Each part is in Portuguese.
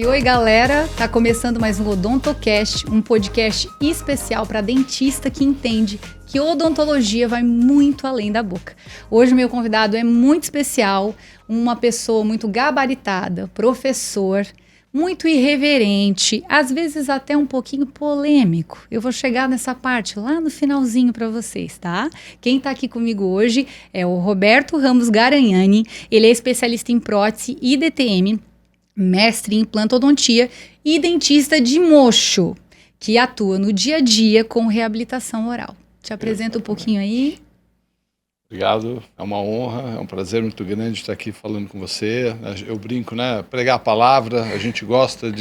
Oi, oi, galera! Tá começando mais um Odontocast, um podcast especial para dentista que entende que odontologia vai muito além da boca. Hoje meu convidado é muito especial, uma pessoa muito gabaritada, professor, muito irreverente, às vezes até um pouquinho polêmico. Eu vou chegar nessa parte lá no finalzinho para vocês, tá? Quem tá aqui comigo hoje é o Roberto Ramos Garanhani. Ele é especialista em prótese e DTM, mestre em implantodontia e dentista de mocho, que atua no dia a dia com reabilitação oral. Te apresenta um pouquinho aí. Obrigado, é uma honra, é um prazer muito grande estar aqui falando com você. Eu brinco, né? Pregar a palavra, a gente gosta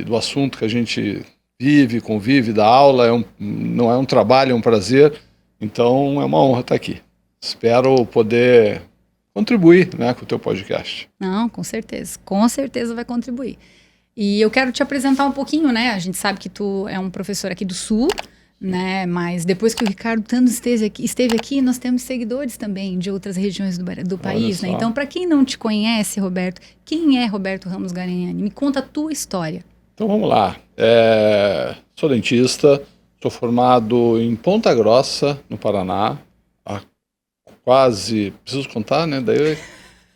do assunto que a gente vive, convive, da aula, não é um trabalho, é um prazer. Então é uma honra estar aqui. Espero poder contribuir, né, com o teu podcast. Não, com certeza vai contribuir. E eu quero te apresentar um pouquinho, né? A gente sabe que tu é um professor aqui do Sul, né? Mas depois que o Ricardo Tando esteve aqui, nós temos seguidores também de outras regiões do país, né? Então, para quem não te conhece, Roberto, quem é Roberto Ramos Garanhani? Me conta a tua história. Então vamos lá. Sou dentista, sou formado em Ponta Grossa, no Paraná, há quase, preciso contar, né? Daí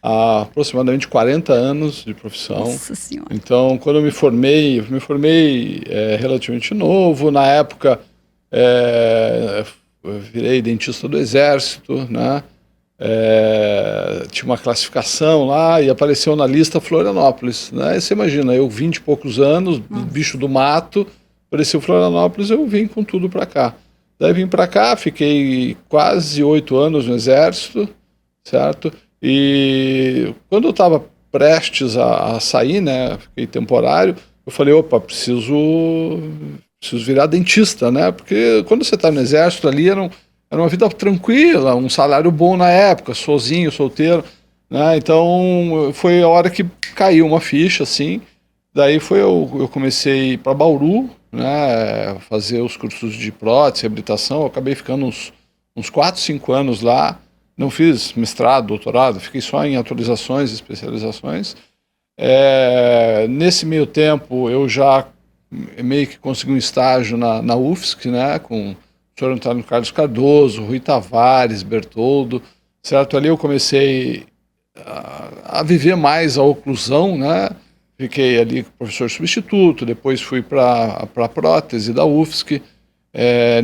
há aproximadamente 40 anos de profissão. Nossa Senhora. Então, quando eu me formei relativamente novo. Na época, eu virei dentista do Exército, né? Tinha uma classificação lá e apareceu na lista Florianópolis, né? E você imagina, eu 20 e poucos anos, bicho do mato, apareceu Florianópolis, eu vim com tudo para cá. Daí vim para cá, fiquei quase 8 anos no Exército, certo? E quando eu estava prestes a sair, né, fiquei temporário, eu falei, opa, preciso virar dentista, né? Porque quando você está no Exército ali, era uma vida tranquila, um salário bom na época, sozinho, solteiro, né? Então foi a hora que caiu uma ficha, assim. Daí eu comecei para Bauru, né, fazer os cursos de prótese, reabilitação. Eu acabei ficando uns 4, 5 anos lá. Não fiz mestrado, doutorado, fiquei só em atualizações e especializações. Nesse meio tempo, eu já meio que consegui um estágio na UFSC, né, com o senhor Antônio Carlos Cardoso, Rui Tavares, Bertoldo, certo? Ali eu comecei a viver mais a oclusão, né? Fiquei ali professor substituto, depois fui para a prótese da UFSC.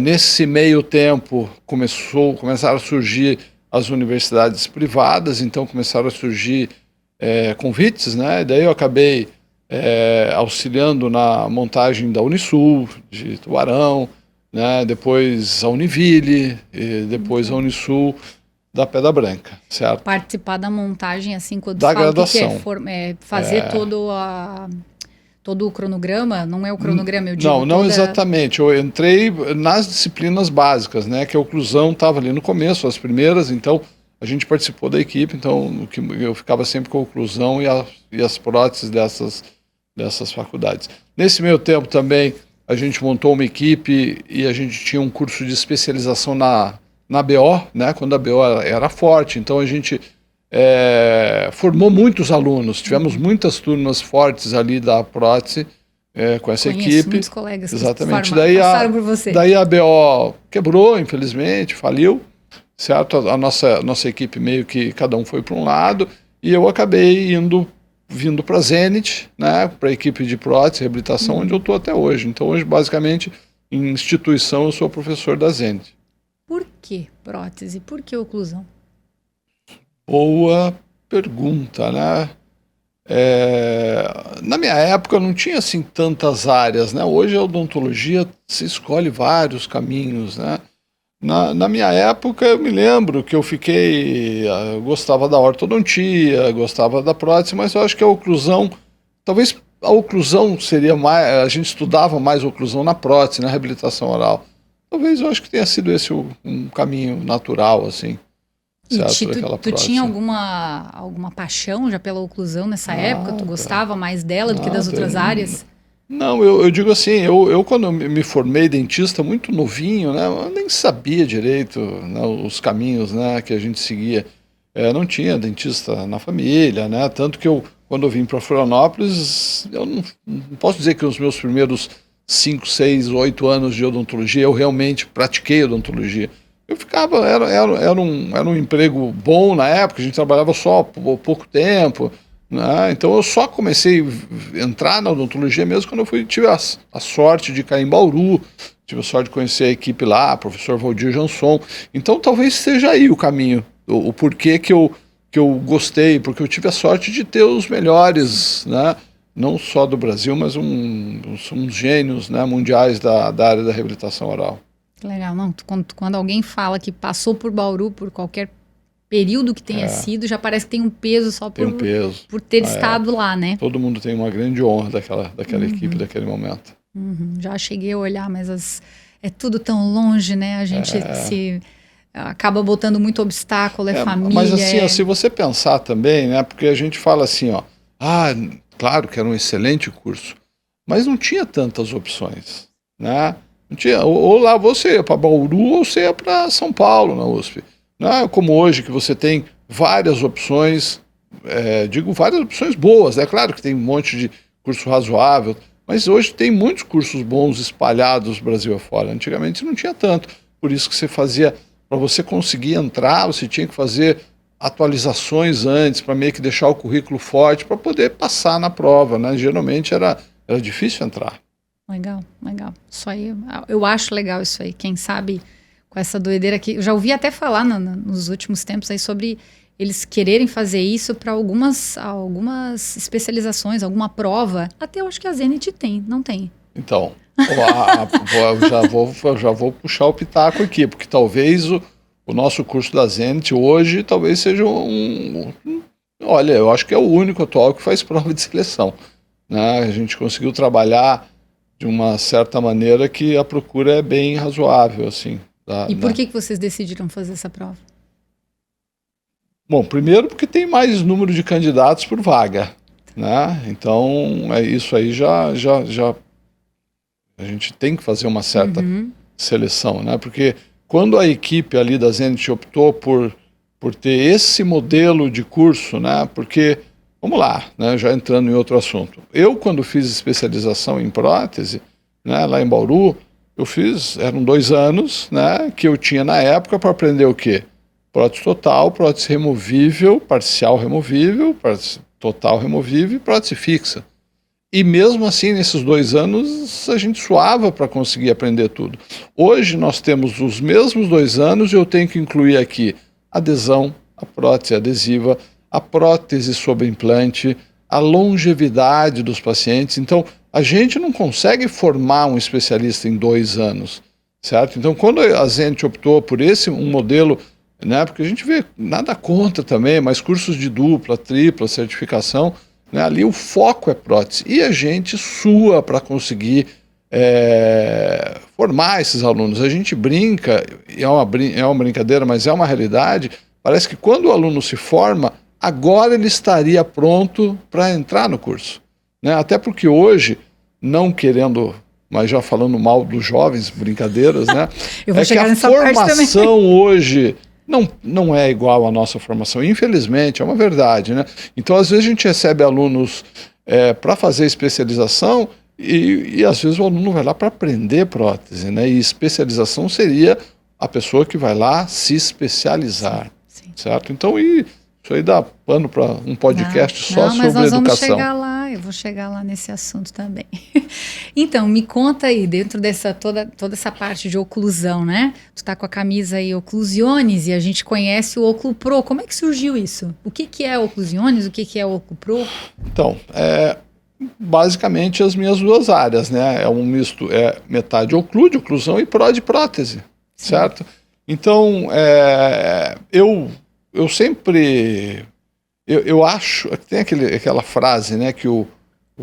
Nesse meio tempo, começaram a surgir as universidades privadas, então começaram a surgir convites, né? Daí eu acabei auxiliando na montagem da Unisul, de Tubarão, né? Depois a Univille, e depois a Unisul da Pedra Branca, certo? Participar da montagem, assim, quando da fala graduação. Fazer todo o cronograma, não é o cronograma, eu digo. Não exatamente. Eu entrei nas disciplinas básicas, né? Que a oclusão estava ali no começo, as primeiras, então a gente participou da equipe, então eu ficava sempre com a oclusão e as próteses dessas faculdades. Nesse meio tempo também a gente montou uma equipe e a gente tinha um curso de especialização na BO, né? Quando a BO era forte, então a gente formou muitos alunos, tivemos muitas turmas fortes ali da prótese com essa equipe. Muitos colegas exatamente. Que passaram por você. Daí a BO quebrou, infelizmente, faliu, certo? A nossa equipe meio que cada um foi para um lado e eu acabei vindo para a Zenit, né? Para a equipe de prótese e reabilitação, onde eu estou até hoje. Então hoje, basicamente, em instituição, eu sou professor da Zenit. Por que prótese? Por que oclusão? Boa pergunta, né? Na minha época não tinha assim tantas áreas, né? Hoje a odontologia se escolhe vários caminhos, né? Na minha época eu me lembro que eu gostava da ortodontia, gostava da prótese, mas eu acho que a oclusão, talvez a oclusão seria mais, a gente estudava mais oclusão na prótese, na reabilitação oral. Talvez eu acho que tenha sido esse um caminho natural, assim. E tu tinha alguma paixão já pela oclusão nessa época? Tu gostava mais dela do que das outras áreas? Não, eu digo assim, eu quando me formei dentista muito novinho, né, eu nem sabia direito, né, os caminhos, né, que a gente seguia. Não tinha dentista na família, né, tanto que eu quando eu vim para Florianópolis, eu não posso dizer que nos meus primeiros 5, 6, 8 anos de odontologia eu realmente pratiquei odontologia. Eu ficava, era um emprego bom na época, a gente trabalhava só por pouco tempo, né? Então eu só comecei a entrar na odontologia mesmo quando eu tive a sorte de cair em Bauru, tive a sorte de conhecer a equipe lá, professor Valdir Jansson. Então talvez seja aí o caminho, o porquê que eu gostei, porque eu tive a sorte de ter os melhores, né? Não só do Brasil, mas uns gênios, né, mundiais da área da reabilitação oral. Legal, não, quando alguém fala que passou por Bauru por qualquer período que tenha sido, já parece que tem um peso só por ter estado lá, né? Todo mundo tem uma grande honra daquela equipe, daquele momento. Já cheguei a olhar, mas é tudo tão longe, né? A gente acaba botando muito obstáculo, família. Mas assim, se você pensar também, né? Porque a gente fala assim, ó, claro que era um excelente curso, mas não tinha tantas opções, né? Não tinha, ou lá você ia para Bauru ou você ia para São Paulo na USP. Não é como hoje que você tem várias opções, digo várias opções boas, é claro que tem um monte de curso razoável, mas hoje tem muitos cursos bons espalhados Brasil afora. Antigamente não tinha tanto, por isso que você fazia, para você conseguir entrar, você tinha que fazer atualizações antes, para meio que deixar o currículo forte, para poder passar na prova, né? Geralmente era difícil entrar. Legal. Isso aí, eu acho legal isso aí. Quem sabe com essa doideira aqui. Eu já ouvi até falar nos últimos tempos aí sobre eles quererem fazer isso para algumas especializações, alguma prova. Até eu acho que a Zenit tem, não tem? Então, eu já vou puxar o pitaco aqui, porque talvez o nosso curso da Zenit hoje talvez seja olha, eu acho que é o único atual que faz prova de seleção, né? A gente conseguiu trabalhar de uma certa maneira que a procura é bem razoável, assim. E por que vocês decidiram fazer essa prova? Bom, primeiro porque tem mais número de candidatos por vaga, né? Então, isso aí já a gente tem que fazer uma certa seleção, né? Porque quando a equipe ali da Zenit optou por ter esse modelo de curso, né? Porque, vamos lá, né? Já entrando em outro assunto. Eu, quando fiz especialização em prótese, né, lá em Bauru, eram 2 anos, né, que eu tinha na época para aprender o quê? Prótese total, prótese removível, parcial removível, prótese total removível e prótese fixa. E mesmo assim, nesses 2 anos, a gente suava para conseguir aprender tudo. Hoje nós temos os mesmos 2 anos e eu tenho que incluir aqui adesão, a prótese adesiva, a prótese sobre implante, a longevidade dos pacientes. Então, a gente não consegue formar um especialista em 2 anos, certo? Então, quando a Zenit optou por um modelo, né, porque a gente vê nada contra também, mas cursos de dupla, tripla, certificação, né, ali o foco é prótese. E a gente sua para conseguir formar esses alunos. A gente brinca, é uma brincadeira, mas é uma realidade. Parece que quando o aluno se forma, agora ele estaria pronto para entrar no curso, né? Até porque hoje, não querendo, mas já falando mal dos jovens, brincadeiras, né? Eu vou chegar nessa parte também. A formação hoje não é igual à nossa formação, infelizmente, é uma verdade, né? Então, às vezes a gente recebe alunos para fazer especialização e às vezes o aluno vai lá para aprender prótese, né? E especialização seria a pessoa que vai lá se especializar, sim. Certo? Então, isso aí dá pano para um podcast só sobre educação. Mas nós vamos chegar lá, eu vou chegar lá nesse assunto também. Então, me conta aí, dentro dessa toda essa parte de oclusão, né? Tu tá com a camisa aí Oclusiones e a gente conhece o Oclupro. Como é que surgiu isso? O que é Oclusiones? O que é o Oclupro? Então, basicamente as minhas 2 áreas, né? É um misto, metade oclude, oclusão e pró de prótese, sim. Certo? Então, eu sempre, eu acho, tem aquela frase, né, que o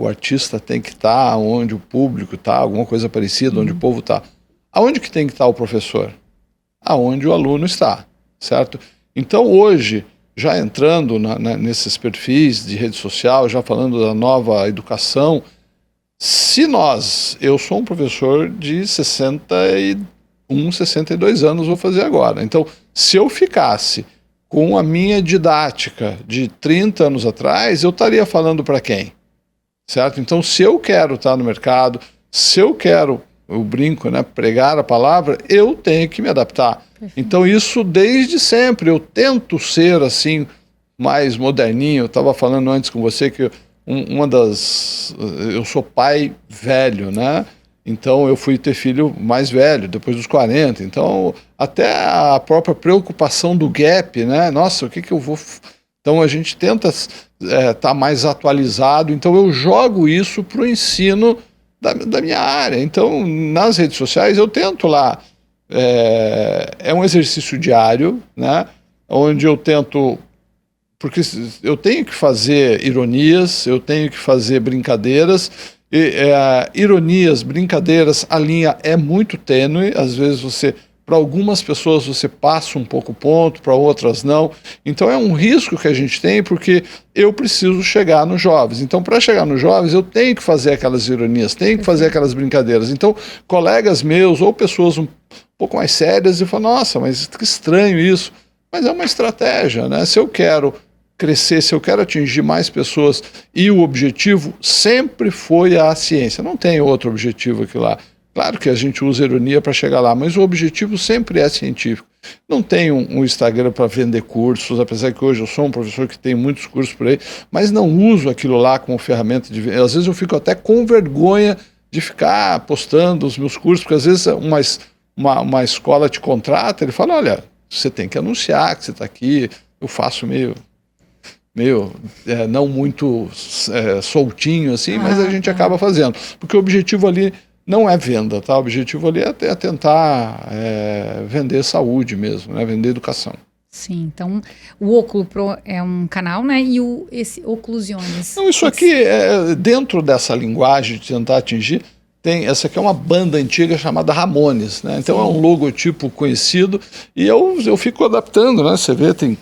artista tem que estar onde o público está, alguma coisa parecida, onde o povo está. Aonde que tem que estar o professor? Aonde o aluno está, certo? Então hoje, já entrando nesses perfis de rede social, já falando da nova educação, eu sou um professor de 61, 62 anos, vou fazer agora. Então, se eu ficasse com a minha didática de 30 anos atrás, eu estaria falando para quem? Certo? Então, se eu quero estar no mercado, se eu quero, eu brinco, né, pregar a palavra, eu tenho que me adaptar. Então, isso desde sempre, eu tento ser assim, mais moderninho. Eu estava falando antes com você que eu sou pai velho, né? Então eu fui ter filho mais velho, depois dos 40. Então até a própria preocupação do gap, né? Nossa, o que eu vou... Então a gente tenta estar mais atualizado. Então eu jogo isso para o ensino da minha área. Então nas redes sociais eu tento lá. É um exercício diário, né? Onde eu tento... Porque eu tenho que fazer ironias, eu tenho que fazer brincadeiras, ironias, brincadeiras, a linha é muito tênue, às vezes para algumas pessoas você passa um pouco o ponto, para outras não, então é um risco que a gente tem, porque eu preciso chegar nos jovens, então para chegar nos jovens eu tenho que fazer aquelas ironias, tenho que fazer aquelas brincadeiras, então colegas meus ou pessoas um pouco mais sérias e falam, nossa, mas que estranho isso, mas é uma estratégia, né? Se eu quero crescer, se eu quero atingir mais pessoas, e o objetivo sempre foi a ciência, não tem outro objetivo aqui lá. Claro que a gente usa ironia para chegar lá, mas o objetivo sempre é científico. Não tem um Instagram para vender cursos, apesar que hoje eu sou um professor que tem muitos cursos por aí, mas não uso aquilo lá como ferramenta de venda. Às vezes eu fico até com vergonha de ficar postando os meus cursos, porque às vezes uma escola te contrata, ele fala, olha, você tem que anunciar que você está aqui, eu faço meio não muito soltinho assim, mas a gente acaba fazendo, porque o objetivo ali não é venda, tá? O objetivo ali é tentar vender saúde mesmo, né? Vender educação. Sim, então o Óculo Pro é um canal, né? E esse Oclusiones. Então isso aqui, dentro dessa linguagem de tentar atingir, essa aqui é uma banda antiga chamada Ramones, né? Então é um logotipo conhecido e eu fico adaptando, né? Você vê, tem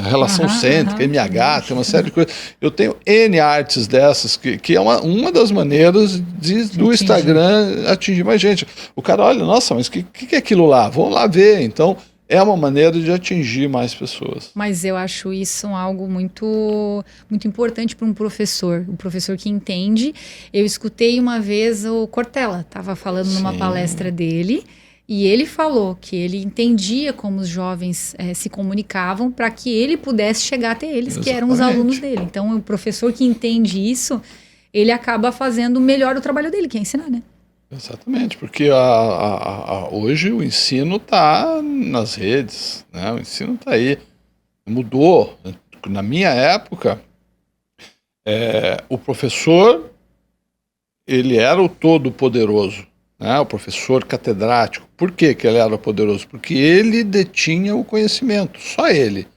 relação cêntrica, MH, tem uma série de coisas. Eu tenho N artes dessas, que é uma das maneiras do Instagram atingir mais gente. O cara olha, nossa, mas o que é aquilo lá? Vamos lá ver. Então, é uma maneira de atingir mais pessoas. Mas eu acho isso algo muito, muito importante para um professor. O professor que entende. Eu escutei uma vez o Cortella, estava falando numa palestra dele, e ele falou que ele entendia como os jovens se comunicavam para que ele pudesse chegar até eles, que eram os alunos dele. Então, o professor que entende isso, ele acaba fazendo melhor o trabalho dele, que é ensinar, né? Exatamente, porque hoje o ensino está nas redes, né? O ensino está aí. Mudou. Na minha época, o professor, ele era o todo-poderoso. O professor catedrático. Por que ele era poderoso? Porque ele detinha o conhecimento, só ele.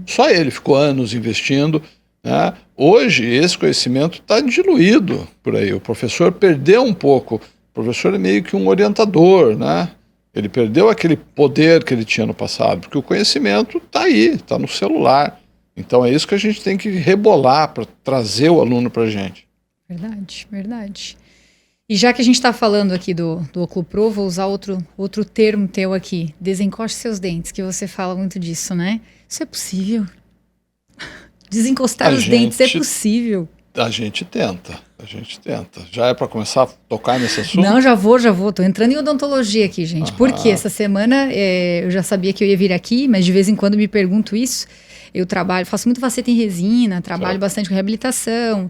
Só ele ficou anos investindo. Né? Hoje, esse conhecimento está diluído por aí. O professor perdeu um pouco. O professor é meio que um orientador, né? Ele perdeu aquele poder que ele tinha no passado, porque o conhecimento está aí, está no celular. Então é isso que a gente tem que rebolar para trazer o aluno para a gente. Verdade, verdade. E já que a gente está falando aqui do Óculo Pro, vou usar outro termo teu aqui. Desencoste seus dentes, que você fala muito disso, né? Isso é possível? Desencostar os dentes é possível? A gente tenta. Já é para começar a tocar nesse assunto? Não, já vou. Tô entrando em odontologia aqui, gente. Porque essa semana eu já sabia que eu ia vir aqui, mas de vez em quando me pergunto isso. Eu faço muito faceta em resina, trabalho bastante com reabilitação.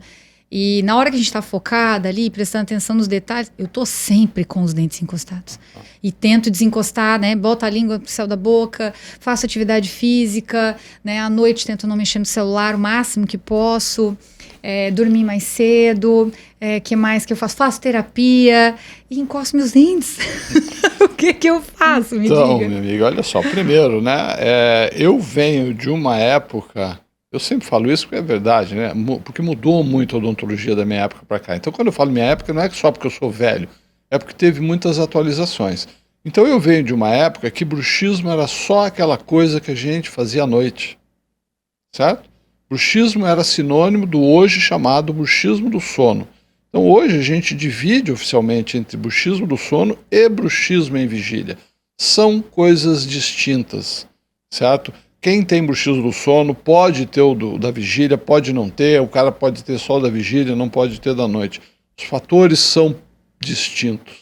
E na hora que a gente está focada ali, prestando atenção nos detalhes, eu tô sempre com os dentes encostados. E tento desencostar, né? Boto a língua pro céu da boca, faço atividade física, né? À noite tento não mexer no celular o máximo que posso, dormir mais cedo, que mais que eu faço? Faço terapia e encosto meus dentes. O que eu faço, me diga? Então, minha amiga, olha só, primeiro, né? Eu venho de uma época... Eu sempre falo isso porque é verdade, né? Porque mudou muito a odontologia da minha época para cá. Então, quando eu falo minha época, não é só porque eu sou velho, é porque teve muitas atualizações. Então, eu venho de uma época que bruxismo era só aquela coisa que a gente fazia à noite, certo? Bruxismo era sinônimo do hoje chamado bruxismo do sono. Então, hoje a gente divide oficialmente entre bruxismo do sono e bruxismo em vigília. São coisas distintas, certo? quem tem bruxismo do sono pode ter o da vigília, pode não ter, o cara pode ter só o da vigília, não pode ter da noite. Os fatores são distintos,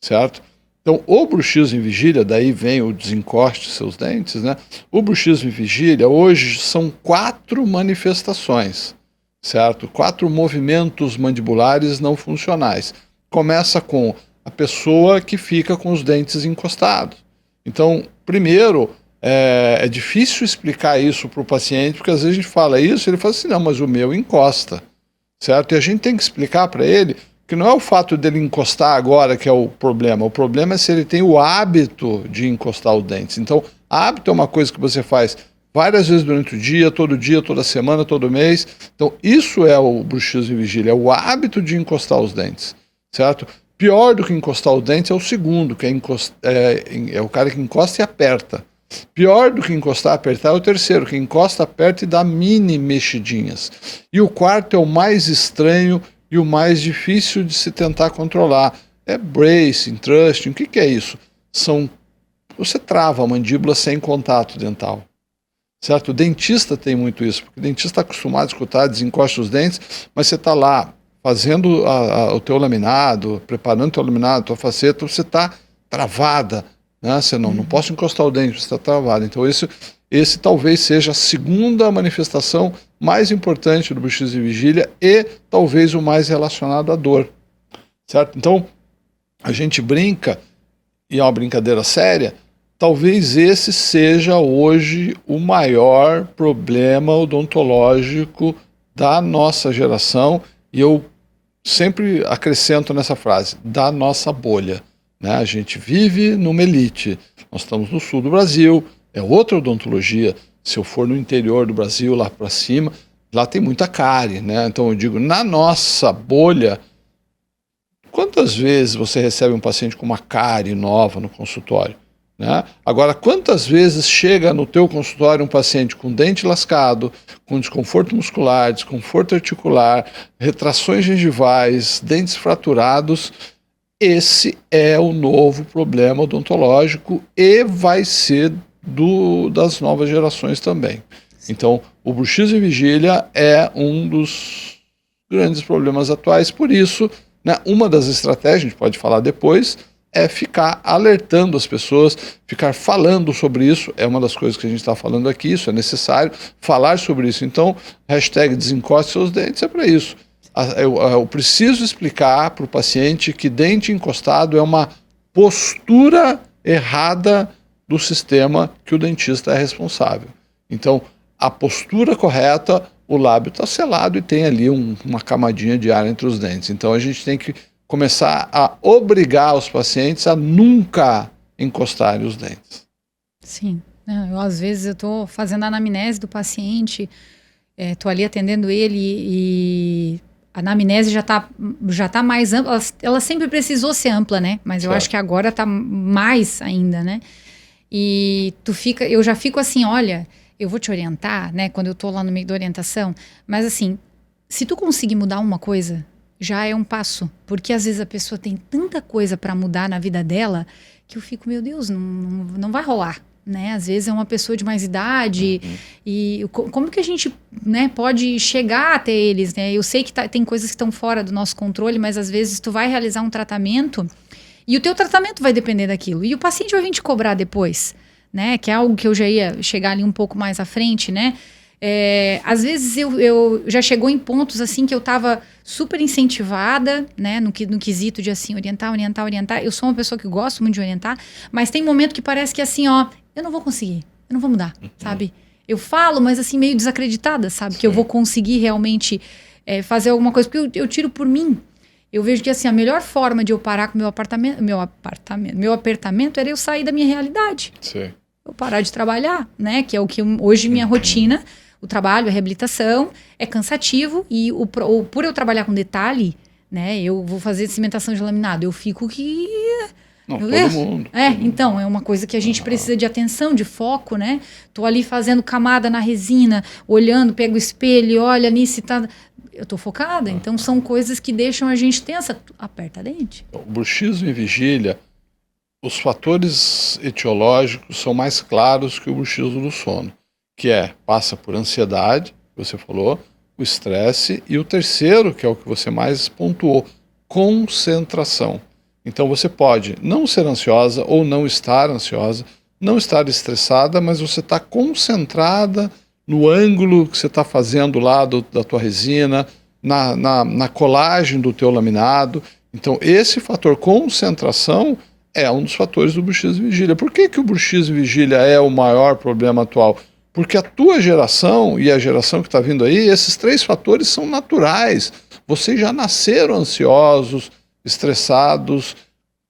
certo? Então, o bruxismo em vigília, daí vem o desencoste de seus dentes, né? O bruxismo em vigília, hoje, são 4 manifestações, certo? 4 movimentos mandibulares não funcionais. Começa com a pessoa que fica com os dentes encostados. Então, primeiro, é difícil explicar isso para o paciente, porque às vezes a gente fala isso, ele fala assim, não, mas o meu encosta, certo? E a gente tem que explicar para ele que não é o fato dele encostar agora que é o problema é se ele tem o hábito de encostar os dentes. Então, hábito é uma coisa que você faz várias vezes durante o dia, toda semana, todo mês. Então, isso é o bruxismo em vigília, é o hábito de encostar os dentes, certo? Pior do que encostar os dentes é o segundo, que é o cara que encosta e aperta. Pior do que encostar e apertar é o terceiro, que encosta, aperta e dá mini mexidinhas. E o quarto é o mais estranho e o mais difícil de se tentar controlar. É bracing, thrusting, o que é isso? Você trava a mandíbula sem contato dental. Certo? O dentista tem muito isso, porque o dentista está acostumado a escutar, desencosta os dentes, mas você está lá fazendo o teu laminado, preparando o teu laminado, a tua faceta, você está travada, né? Você não posso encostar o dente, você está travado. Então esse talvez seja a segunda manifestação mais importante do bruxismo em vigília e talvez o mais relacionado à dor, certo? Então a gente brinca, e é uma brincadeira séria, talvez esse seja hoje o maior problema odontológico da nossa geração, e eu sempre acrescento nessa frase, da nossa bolha, né? A gente vive numa elite, nós estamos no sul do Brasil, é outra odontologia. Se eu for no interior do Brasil, lá para cima, lá tem muita cárie, né? Então eu digo, na nossa bolha, quantas vezes você recebe um paciente com uma cárie nova no consultório, né? Agora, quantas vezes chega no teu consultório um paciente com dente lascado, com desconforto muscular, desconforto articular, retrações gengivais, dentes fraturados? Esse é o novo problema odontológico e vai ser das novas gerações também. Então, o bruxismo em vigília é um dos grandes problemas atuais. Por isso, né, uma das estratégias, a gente pode falar depois, é ficar alertando as pessoas, ficar falando sobre isso. É uma das coisas que a gente está falando aqui, isso é necessário, falar sobre isso. Então, hashtag desencoste seus dentes é para isso. Eu preciso explicar para o paciente que dente encostado é uma postura errada do sistema que o dentista é responsável. Então, a postura correta, o lábio está selado e tem ali uma camadinha de ar entre os dentes. Então, a gente tem que começar a obrigar os pacientes a nunca encostarem os dentes. Sim. Às vezes eu estou fazendo a anamnese do paciente, estou ali atendendo ele e a anamnese já tá mais ampla. Ela sempre precisou ser ampla, né? Mas eu acho que agora está mais ainda, né? E eu já fico assim, olha, eu vou te orientar, né? Quando eu tô lá no meio da orientação, mas assim, se tu conseguir mudar uma coisa, já é um passo, porque às vezes a pessoa tem tanta coisa para mudar na vida dela, que eu fico, meu Deus, não vai rolar, né? Às vezes é uma pessoa de mais idade, e como que a gente, né, pode chegar até eles, né? Eu sei que tem coisas que estão fora do nosso controle, mas às vezes tu vai realizar um tratamento, e o teu tratamento vai depender daquilo. E o paciente vai vir te cobrar depois, né? Que é algo que eu já ia chegar ali um pouco mais à frente, né? Às vezes eu já chegou em pontos assim que eu estava super incentivada, né? No quesito de assim, orientar. Eu sou uma pessoa que gosto muito de orientar, mas tem momento que parece que assim, ó, eu não vou conseguir, eu não vou mudar, sabe? Eu falo, mas assim, meio desacreditada, sabe? Sim. Que eu vou conseguir realmente fazer alguma coisa, porque eu tiro por mim. Eu vejo que assim, a melhor forma de eu parar com meu apertamento era eu sair da minha realidade. Sim. Eu parar de trabalhar, né? Que é o que hoje minha rotina, o trabalho, a reabilitação, é cansativo. E por eu trabalhar com detalhe, né? Eu vou fazer cimentação de laminado, eu fico que... Não, todo mundo. Então, é uma coisa que a gente precisa de atenção, de foco, né? Tô ali fazendo camada na resina, olhando, pego o espelho, olha nisso e tá... Eu tô focada, então são coisas que deixam a gente tensa. Aperta a dente. O bruxismo em vigília, os fatores etiológicos são mais claros que o bruxismo do sono. passa por ansiedade, que você falou, o estresse, e o terceiro, que é o que você mais pontuou, concentração. Então você pode não ser ansiosa ou não estar ansiosa, não estar estressada, mas você está concentrada no ângulo que você está fazendo lá da tua resina, na colagem do teu laminado. Então esse fator concentração é um dos fatores do bruxismo e vigília. Por que o bruxismo e vigília é o maior problema atual? Porque a tua geração e a geração que está vindo aí, esses 3 fatores são naturais. Vocês já nasceram ansiosos, estressados,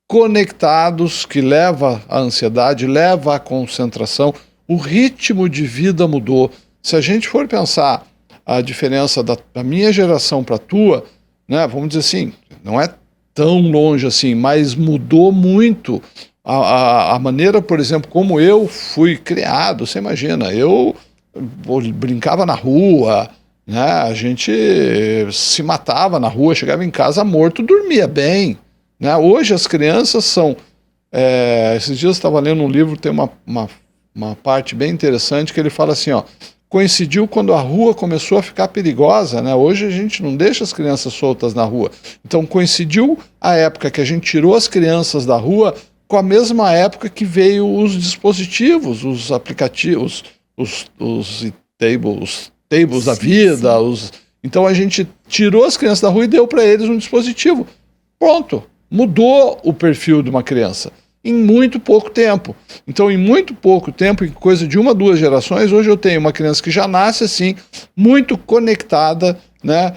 conectados, que leva à ansiedade, leva à concentração. O ritmo de vida mudou. Se a gente for pensar a diferença da minha geração para a tua, né, vamos dizer assim, não é tão longe assim, mas mudou muito a maneira, por exemplo, como eu fui criado. Você imagina, eu brincava na rua, né, a gente se matava na rua, chegava em casa morto, dormia bem. Né? Hoje as crianças são... esses dias eu estava lendo um livro, tem uma parte bem interessante que ele fala assim, ó, coincidiu quando a rua começou a ficar perigosa, né? Hoje a gente não deixa as crianças soltas na rua. Então coincidiu a época que a gente tirou as crianças da rua com a mesma época que veio os dispositivos, os aplicativos, os tables da vida. Então a gente tirou as crianças da rua e deu para eles um dispositivo. Pronto, mudou o perfil de uma criança. Em muito pouco tempo. Então, em muito pouco tempo, em coisa de 1, 2 gerações, hoje eu tenho uma criança que já nasce assim, muito conectada, né?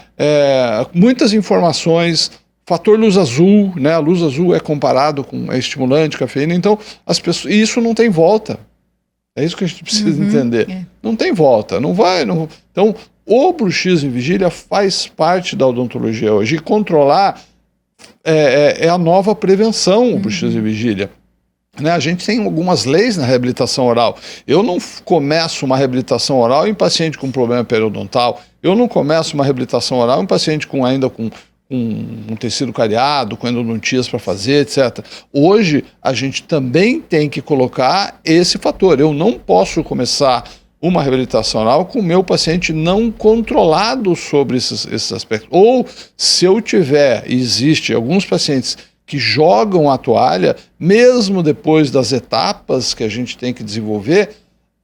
Muitas informações, fator luz azul, né? A luz azul é comparado com estimulante, cafeína, então as pessoas, e isso não tem volta. É isso que a gente precisa entender. Não tem volta, não vai. Não... Então, o bruxismo e vigília faz parte da odontologia hoje, e controlar é a nova prevenção, o bruxismo e vigília. Né? A gente tem algumas leis na reabilitação oral. Eu não começo uma reabilitação oral em paciente com problema periodontal, eu não começo uma reabilitação oral em paciente ainda com um tecido cariado, com endodontias para fazer, etc. Hoje, a gente também tem que colocar esse fator. Eu não posso começar uma reabilitação oral com o meu paciente não controlado sobre esses aspectos. Ou, se eu tiver, existe alguns pacientes que jogam a toalha, mesmo depois das etapas que a gente tem que desenvolver,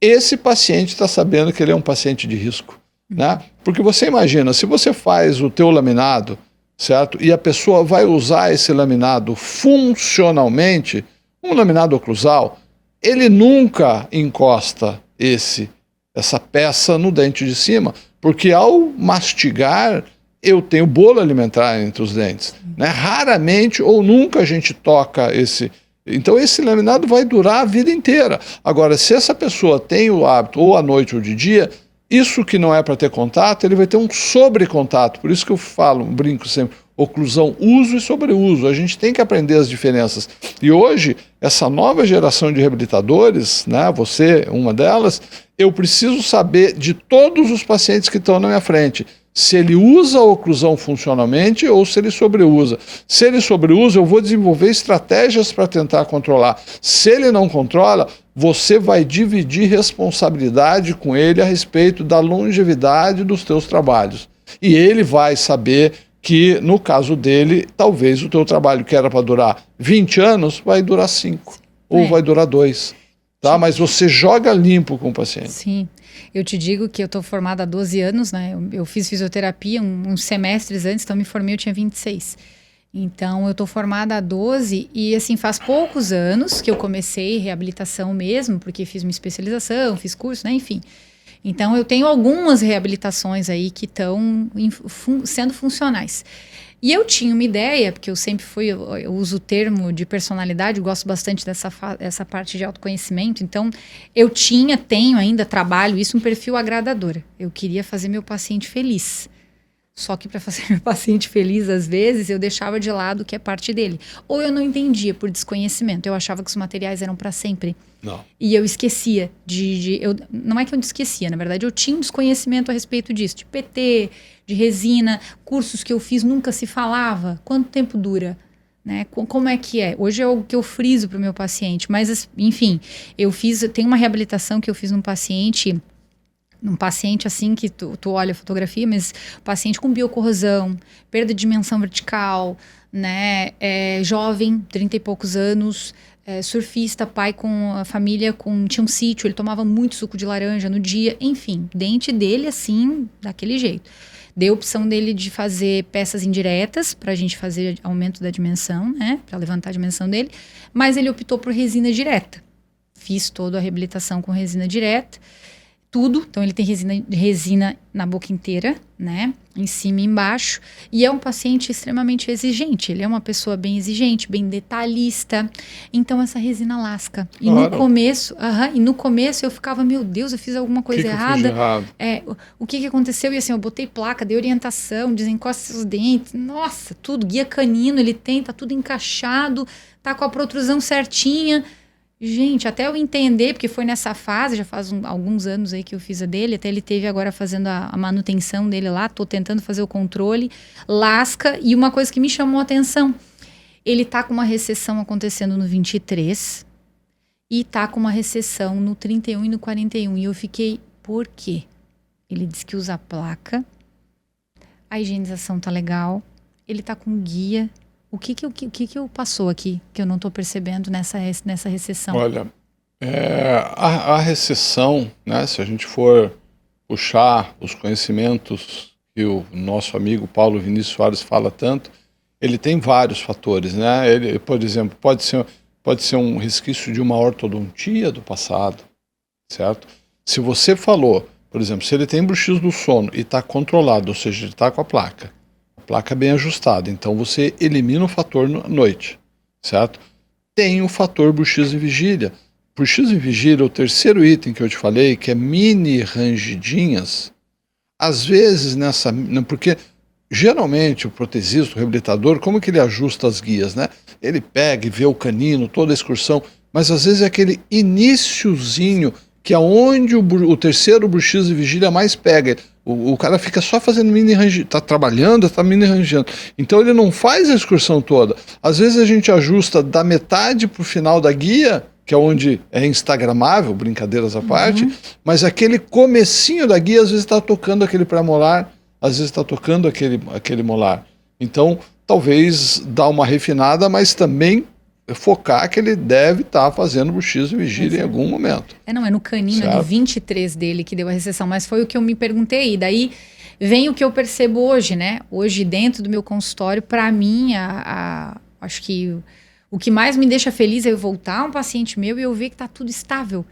esse paciente está sabendo que ele é um paciente de risco. Né? Porque você imagina, se você faz o teu laminado, certo? E a pessoa vai usar esse laminado funcionalmente, um laminado oclusal, ele nunca encosta essa peça no dente de cima, porque ao mastigar eu tenho bolo alimentar entre os dentes, né? Raramente ou nunca a gente toca então esse laminado vai durar a vida inteira. Agora, se essa pessoa tem o hábito ou à noite ou de dia, isso que não é para ter contato, ele vai ter um sobrecontato. Por isso que eu falo, brinco sempre, oclusão, uso e sobreuso. A gente tem que aprender as diferenças. E hoje, essa nova geração de reabilitadores, né, você, uma delas, eu preciso saber de todos os pacientes que estão na minha frente, se ele usa a oclusão funcionalmente ou se ele sobreusa. Se ele sobreusa, eu vou desenvolver estratégias para tentar controlar. Se ele não controla, você vai dividir responsabilidade com ele a respeito da longevidade dos teus trabalhos. E ele vai saber que, no caso dele, talvez o teu trabalho que era para durar 20 anos, vai durar 5 ou vai durar 2. Tá? Mas você joga limpo com o paciente. Sim. Eu te digo que eu estou formada há 12 anos, né? Eu fiz fisioterapia uns semestres antes, então me formei, eu tinha 26. Então, eu estou formada há 12 e, assim, faz poucos anos que eu comecei reabilitação mesmo, porque fiz uma especialização, fiz curso, né? Enfim. Então, eu tenho algumas reabilitações aí que estão sendo funcionais. E eu tinha uma ideia, porque eu sempre eu uso o termo de personalidade, eu gosto bastante dessa parte de autoconhecimento, então tenho ainda, trabalho isso, um perfil agradador. Eu queria fazer meu paciente feliz. Só que para fazer meu paciente feliz, às vezes, eu deixava de lado o que é parte dele. Ou eu não entendia por desconhecimento, eu achava que os materiais eram para sempre. Não. E eu esquecia não é que eu esquecia, na verdade, eu tinha um desconhecimento a respeito disso, de PT, de resina, cursos que eu fiz nunca se falava, quanto tempo dura, né? Como é que é? Hoje é o que eu friso para o meu paciente, mas enfim, tem uma reabilitação que eu fiz num paciente um paciente assim que tu olha a fotografia, mas paciente com biocorrosão, perda de dimensão vertical, né, jovem, 30 e poucos anos, surfista, pai com a família, tinha um sítio, ele tomava muito suco de laranja no dia, enfim, dente dele assim, daquele jeito. Deu a opção dele de fazer peças indiretas para a gente fazer aumento da dimensão, né, para levantar a dimensão dele, mas ele optou por resina direta. Fiz toda a reabilitação com resina direta, tudo. Então, ele tem resina na boca inteira, né? Em cima e embaixo. E é um paciente extremamente exigente. Ele é uma pessoa bem exigente, bem detalhista. Então, essa resina lasca. E claro. no começo eu ficava, meu Deus, eu fiz alguma coisa errada. O que aconteceu? E assim, eu botei placa de orientação, desencosta seus dentes. Nossa, tudo. Guia canino, ele tem, tá tudo encaixado, tá com a protrusão certinha. Gente, até eu entender, porque foi nessa fase, já faz alguns anos aí que eu fiz a dele, até ele teve agora fazendo a manutenção dele lá, tô tentando fazer o controle, lasca, e uma coisa que me chamou a atenção, ele tá com uma recessão acontecendo no 23 e tá com uma recessão no 31 e no 41, e eu fiquei, por quê? Ele disse que usa a placa, a higienização tá legal, ele tá com guia. O que passou aqui que eu não estou percebendo nessa recessão? Olha, a recessão, né, se a gente for puxar os conhecimentos que o nosso amigo Paulo Vinícius Soares fala tanto, ele tem vários fatores, né? Ele, por exemplo, pode ser um resquício de uma ortodontia do passado, certo? Se você falou, por exemplo, se ele tem bruxismo do sono e está controlado, ou seja, ele está com a placa bem ajustada, então você elimina o fator noite, certo? Tem o fator bruxismo e vigília. Bruxismo e vigília, o terceiro item que eu te falei, que é mini rangidinhas, às vezes porque geralmente o protesista, o reabilitador, como que ele ajusta as guias, né? Ele pega e vê o canino, toda a excursão, mas às vezes é aquele iniciozinho que é onde o terceiro bruxismo e vigília mais pega. O cara fica só fazendo mini range, tá trabalhando, tá mini rangeando. Então ele não faz a excursão toda. Às vezes a gente ajusta da metade pro final da guia, que é onde é instagramável, brincadeiras à parte, mas aquele comecinho da guia às vezes está tocando aquele pré-molar, às vezes está tocando aquele molar. Então talvez dá uma refinada, mas também focar que ele deve estar fazendo bruxismo e vigília em algum momento. É no canino de 23 dele que deu a recessão, mas foi o que eu me perguntei. E daí vem o que eu percebo hoje, né? Hoje dentro do meu consultório, para mim, acho que o que mais me deixa feliz é eu voltar um paciente meu e eu ver que tá tudo estável,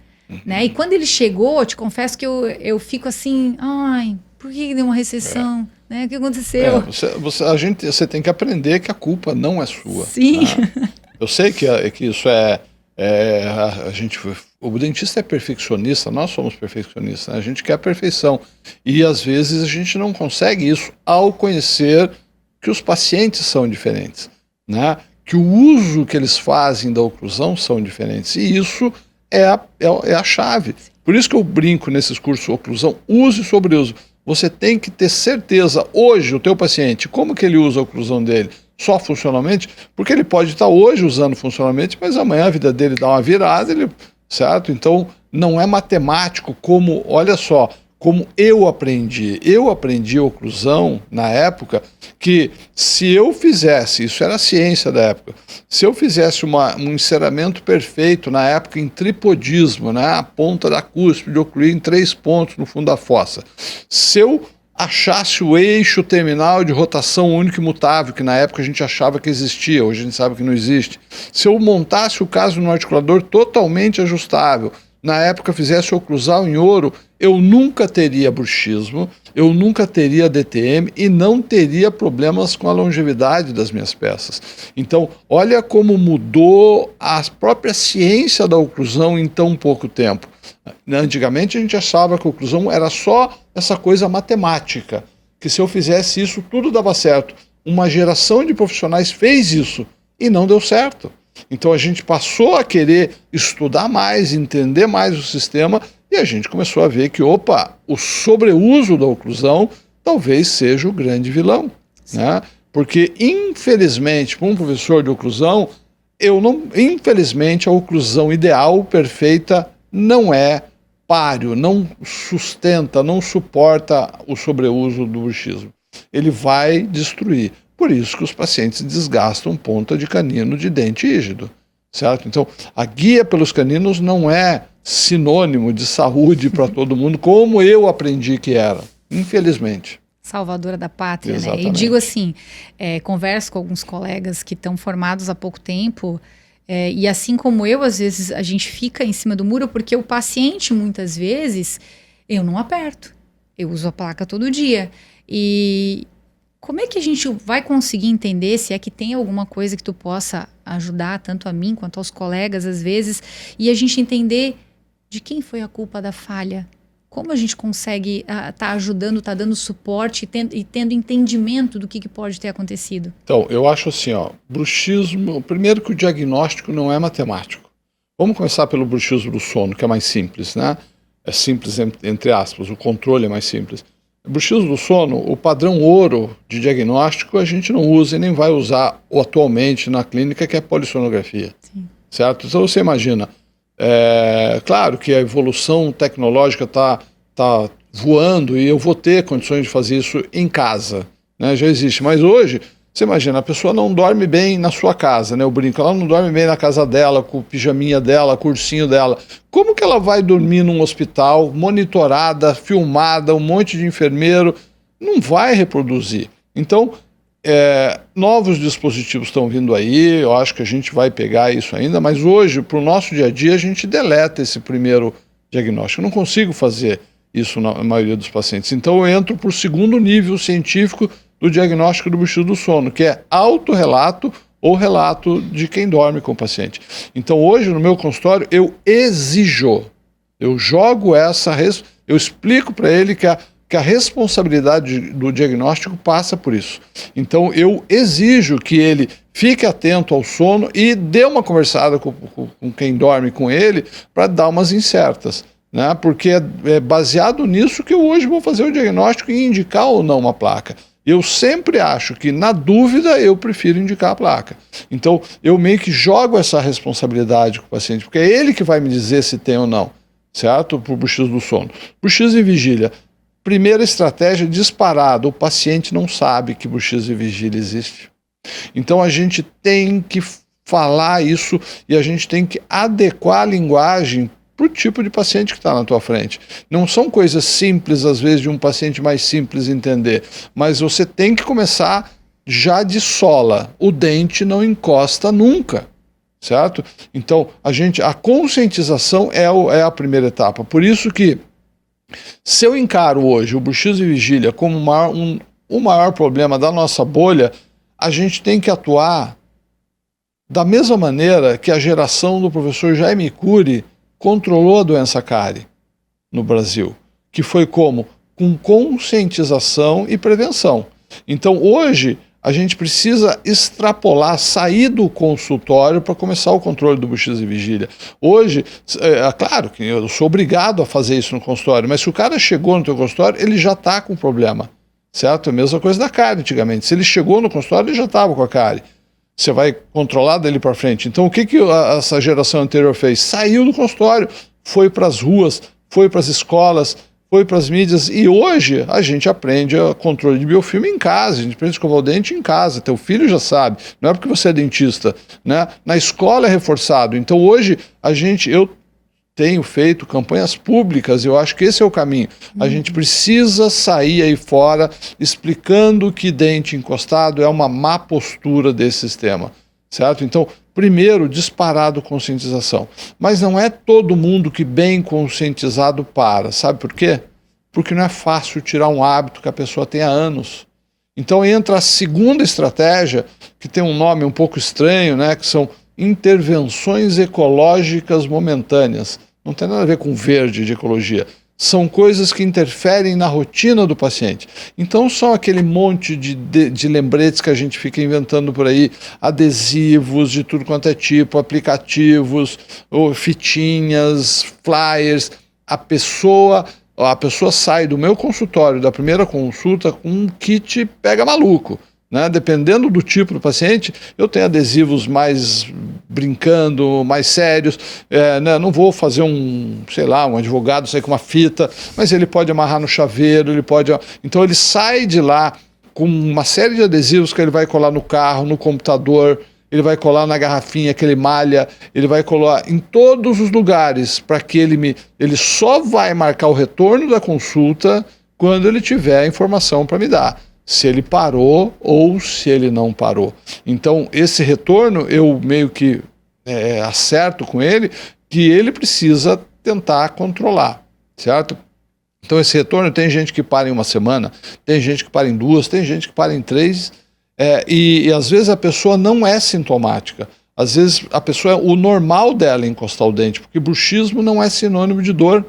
né? E quando ele chegou, eu te confesso que eu fico assim, ai, por que deu uma recessão? Né? O que aconteceu? Você tem que aprender que a culpa não é sua. Sim. Né? Eu sei que isso o dentista é perfeccionista, nós somos perfeccionistas, né? A gente quer a perfeição. E às vezes a gente não consegue isso ao conhecer que os pacientes são diferentes, né? Que o uso que eles fazem da oclusão são diferentes. E isso é a chave. Por isso que eu brinco nesses cursos de oclusão, uso e sobreuso. Você tem que ter certeza, hoje, o teu paciente, como que ele usa a oclusão dele? Só funcionalmente? Porque ele pode estar hoje usando funcionalmente, mas amanhã a vida dele dá uma virada, certo? Então, não é matemático como, olha só, como eu aprendi. Eu aprendi a oclusão na época que se eu fizesse, isso era a ciência da época, se eu fizesse um enceramento perfeito na época em tripodismo, né, a ponta da cúspide ocluir em 3 pontos no fundo da fossa, se eu achasse o eixo terminal de rotação único e mutável, que na época a gente achava que existia, hoje a gente sabe que não existe, se eu montasse o caso no articulador totalmente ajustável, na época fizesse oclusão em ouro, eu nunca teria bruxismo, eu nunca teria DTM e não teria problemas com a longevidade das minhas peças. Então, olha como mudou a própria ciência da oclusão em tão pouco tempo. Antigamente a gente achava que a oclusão era só essa coisa matemática, que se eu fizesse isso tudo dava certo. Uma geração de profissionais fez isso e não deu certo. Então a gente passou a querer estudar mais, entender mais o sistema e a gente começou a ver que, o sobreuso da oclusão talvez seja o grande vilão, né? Porque, infelizmente, para um professor de oclusão, infelizmente a oclusão ideal, perfeita, não é páreo, não sustenta, não suporta o sobreuso do bruxismo. Ele vai destruir. Por isso que os pacientes desgastam ponta de canino de dente rígido, certo? Então, a guia pelos caninos não é sinônimo de saúde para todo mundo, como eu aprendi que era, infelizmente. Salvadora da pátria, Exatamente. né? E digo assim, converso com alguns colegas que estão formados há pouco tempo, e assim como eu, às vezes a gente fica em cima do muro porque o paciente, muitas vezes, eu não aperto. Eu uso a placa todo dia. E como é que a gente vai conseguir entender se é que tem alguma coisa que tu possa ajudar tanto a mim quanto aos colegas, às vezes, e a gente entender de quem foi a culpa da falha? Como a gente consegue tá ajudando, tá dando suporte e tendo entendimento do que pode ter acontecido? Então, eu acho assim, bruxismo, primeiro que o diagnóstico não é matemático. Vamos começar pelo bruxismo do sono, que é mais simples, né? É simples entre aspas, o controle é mais simples. O bruxismo do sono, o padrão ouro de diagnóstico a gente não usa e nem vai usar atualmente na clínica, que é a polissonografia. Sim. Certo? Então você imagina, claro que a evolução tecnológica está voando e eu vou ter condições de fazer isso em casa, né? Já existe, mas hoje, você imagina, a pessoa não dorme bem na sua casa, né? Eu brinco, ela não dorme bem na casa dela, com o pijaminha dela, com o ursinho dela. Como que ela vai dormir num hospital, monitorada, filmada, um monte de enfermeiro? Não vai reproduzir. Então, novos dispositivos estão vindo aí, eu acho que a gente vai pegar isso ainda, mas hoje, para o nosso dia a dia, a gente deleta esse primeiro diagnóstico. Eu não consigo fazer isso na maioria dos pacientes. Então, eu entro para o segundo nível científico do diagnóstico do bruxismo do sono, que é autorrelato ou relato de quem dorme com o paciente. Então, hoje, no meu consultório, eu exijo, eu jogo eu explico para ele que a responsabilidade do diagnóstico passa por isso. Então, eu exijo que ele fique atento ao sono e dê uma conversada com quem dorme com ele para dar umas incertas, né? Porque é baseado nisso que eu hoje vou fazer o diagnóstico e indicar ou não uma placa. Eu sempre acho que, na dúvida, eu prefiro indicar a placa. Então, eu meio que jogo essa responsabilidade com o paciente, porque é ele que vai me dizer se tem ou não, certo? Para o bruxismo do sono. Bruxismo e vigília. Primeira estratégia disparada, o paciente não sabe que bruxismo e vigília existe. Então, a gente tem que falar isso e a gente tem que adequar a linguagem para o tipo de paciente que está na tua frente. Não são coisas simples, às vezes, de um paciente mais simples entender, mas você tem que começar já de sola. O dente não encosta nunca, certo? Então, a conscientização é a primeira etapa. Por isso que, se eu encaro hoje o bruxismo e vigília como o maior problema da nossa bolha, a gente tem que atuar da mesma maneira que a geração do professor Jaime Cury controlou a doença cárie no Brasil, que foi como? Com conscientização e prevenção. Então, hoje, a gente precisa extrapolar, sair do consultório para começar o controle do bruxismo e vigília. Hoje, claro que eu sou obrigado a fazer isso no consultório, mas se o cara chegou no teu consultório, ele já está com problema, certo? A mesma coisa da cárie antigamente. Se ele chegou no consultório, ele já estava com a cárie. Você vai controlar dele para frente. Então, o que essa geração anterior fez? Saiu do consultório, foi para as ruas, foi para as escolas, foi para as mídias, e hoje a gente aprende o controle de biofilme em casa, a gente aprende a escovar o dente em casa, teu filho já sabe, não é porque você é dentista, né? Na escola é reforçado. Então, hoje, eu tenho feito campanhas públicas, eu acho que esse é o caminho. A gente precisa sair aí fora explicando que dente encostado é uma má postura desse sistema, certo? Então, primeiro, disparado conscientização. Mas não é todo mundo que bem conscientizado para. Sabe por quê? Porque não é fácil tirar um hábito que a pessoa tem há anos. Então entra a segunda estratégia, que tem um nome um pouco estranho, né? Que são intervenções ecológicas momentâneas. Não tem nada a ver com verde de ecologia. São coisas que interferem na rotina do paciente. Então, são aquele monte de lembretes que a gente fica inventando por aí, adesivos de tudo quanto é tipo, aplicativos, ou fitinhas, flyers. A pessoa sai do meu consultório, da primeira consulta, com um kit pega maluco, né? Dependendo do tipo do paciente, eu tenho adesivos mais brincando, mais sérios, né? Não vou fazer um advogado sair com uma fita, mas ele pode amarrar no chaveiro, então ele sai de lá com uma série de adesivos que ele vai colar no carro, no computador, ele vai colar na garrafinha que ele malha, ele vai colar em todos os lugares, para que ele só vai marcar o retorno da consulta quando ele tiver a informação para me dar, se ele parou ou se ele não parou. Então, esse retorno, eu meio que acerto com ele que ele precisa tentar controlar, certo? Então, esse retorno, tem gente que para em 1 semana, tem gente que para em 2, tem gente que para em 3, e às vezes a pessoa não é sintomática. Às vezes a pessoa, o normal dela é encostar o dente, porque bruxismo não é sinônimo de dor.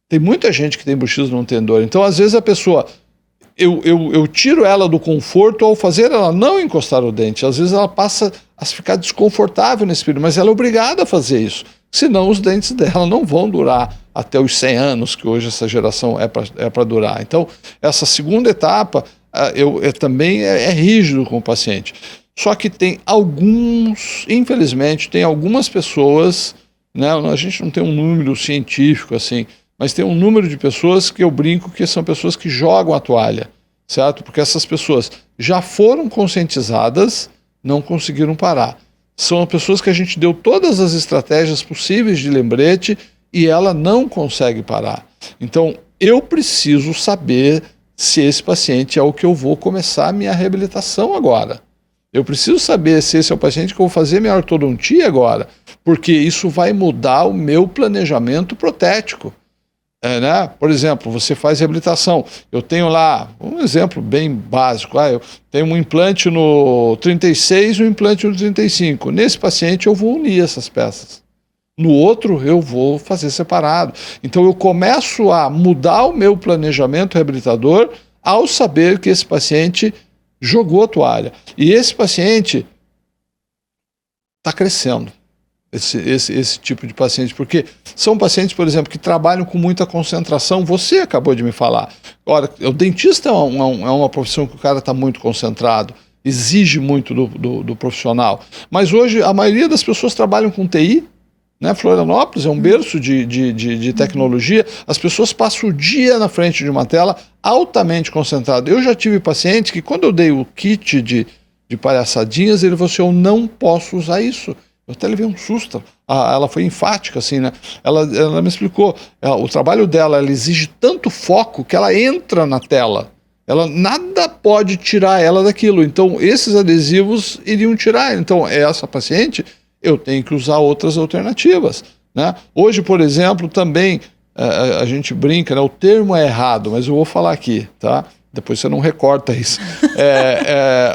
Tem muita gente que tem bruxismo e não tem dor. Então, às vezes a pessoa, eu tiro ela do conforto ao fazer ela não encostar o dente. Às vezes ela passa a ficar desconfortável nesse período, mas ela é obrigada a fazer isso. Senão os dentes dela não vão durar até os 100 anos, que hoje essa geração é para durar. Então, essa segunda etapa, também é rígido com o paciente. Só que tem infelizmente, tem algumas pessoas, né, a gente não tem um número científico assim, mas tem um número de pessoas que eu brinco que são pessoas que jogam a toalha, certo? Porque essas pessoas já foram conscientizadas, não conseguiram parar. São pessoas que a gente deu todas as estratégias possíveis de lembrete e ela não consegue parar. Então, eu preciso saber se esse paciente é o que eu vou começar a minha reabilitação agora. Eu preciso saber se esse é o paciente que eu vou fazer minha ortodontia agora, porque isso vai mudar o meu planejamento protético. Né? Por exemplo, você faz reabilitação. Eu tenho lá, um exemplo bem básico, eu tenho um implante no 36 e um implante no 35. Nesse paciente eu vou unir essas peças. No outro eu vou fazer separado. Então eu começo a mudar o meu planejamento reabilitador ao saber que esse paciente jogou a toalha. E esse paciente está crescendo. Esse tipo de paciente, porque são pacientes, por exemplo, que trabalham com muita concentração. Você acabou de me falar. Ora, o dentista é uma profissão que o cara está muito concentrado, exige muito do profissional. Mas hoje a maioria das pessoas trabalham com TI, né? Florianópolis é um berço de tecnologia. As pessoas passam o dia na frente de uma tela altamente concentrado. Eu já tive paciente que, quando eu dei o kit de palhaçadinhas, ele falou assim: eu não posso usar isso. Eu até levei um susto. Ela foi enfática, assim, né? Ela me explicou. O trabalho dela, ela exige tanto foco que ela entra na tela. Nada pode tirar ela daquilo. Então, esses adesivos iriam tirar. Então, essa paciente, eu tenho que usar outras alternativas, né? Hoje, por exemplo, também a gente brinca, né? O termo é errado, mas eu vou falar aqui, tá? Depois você não recorta isso.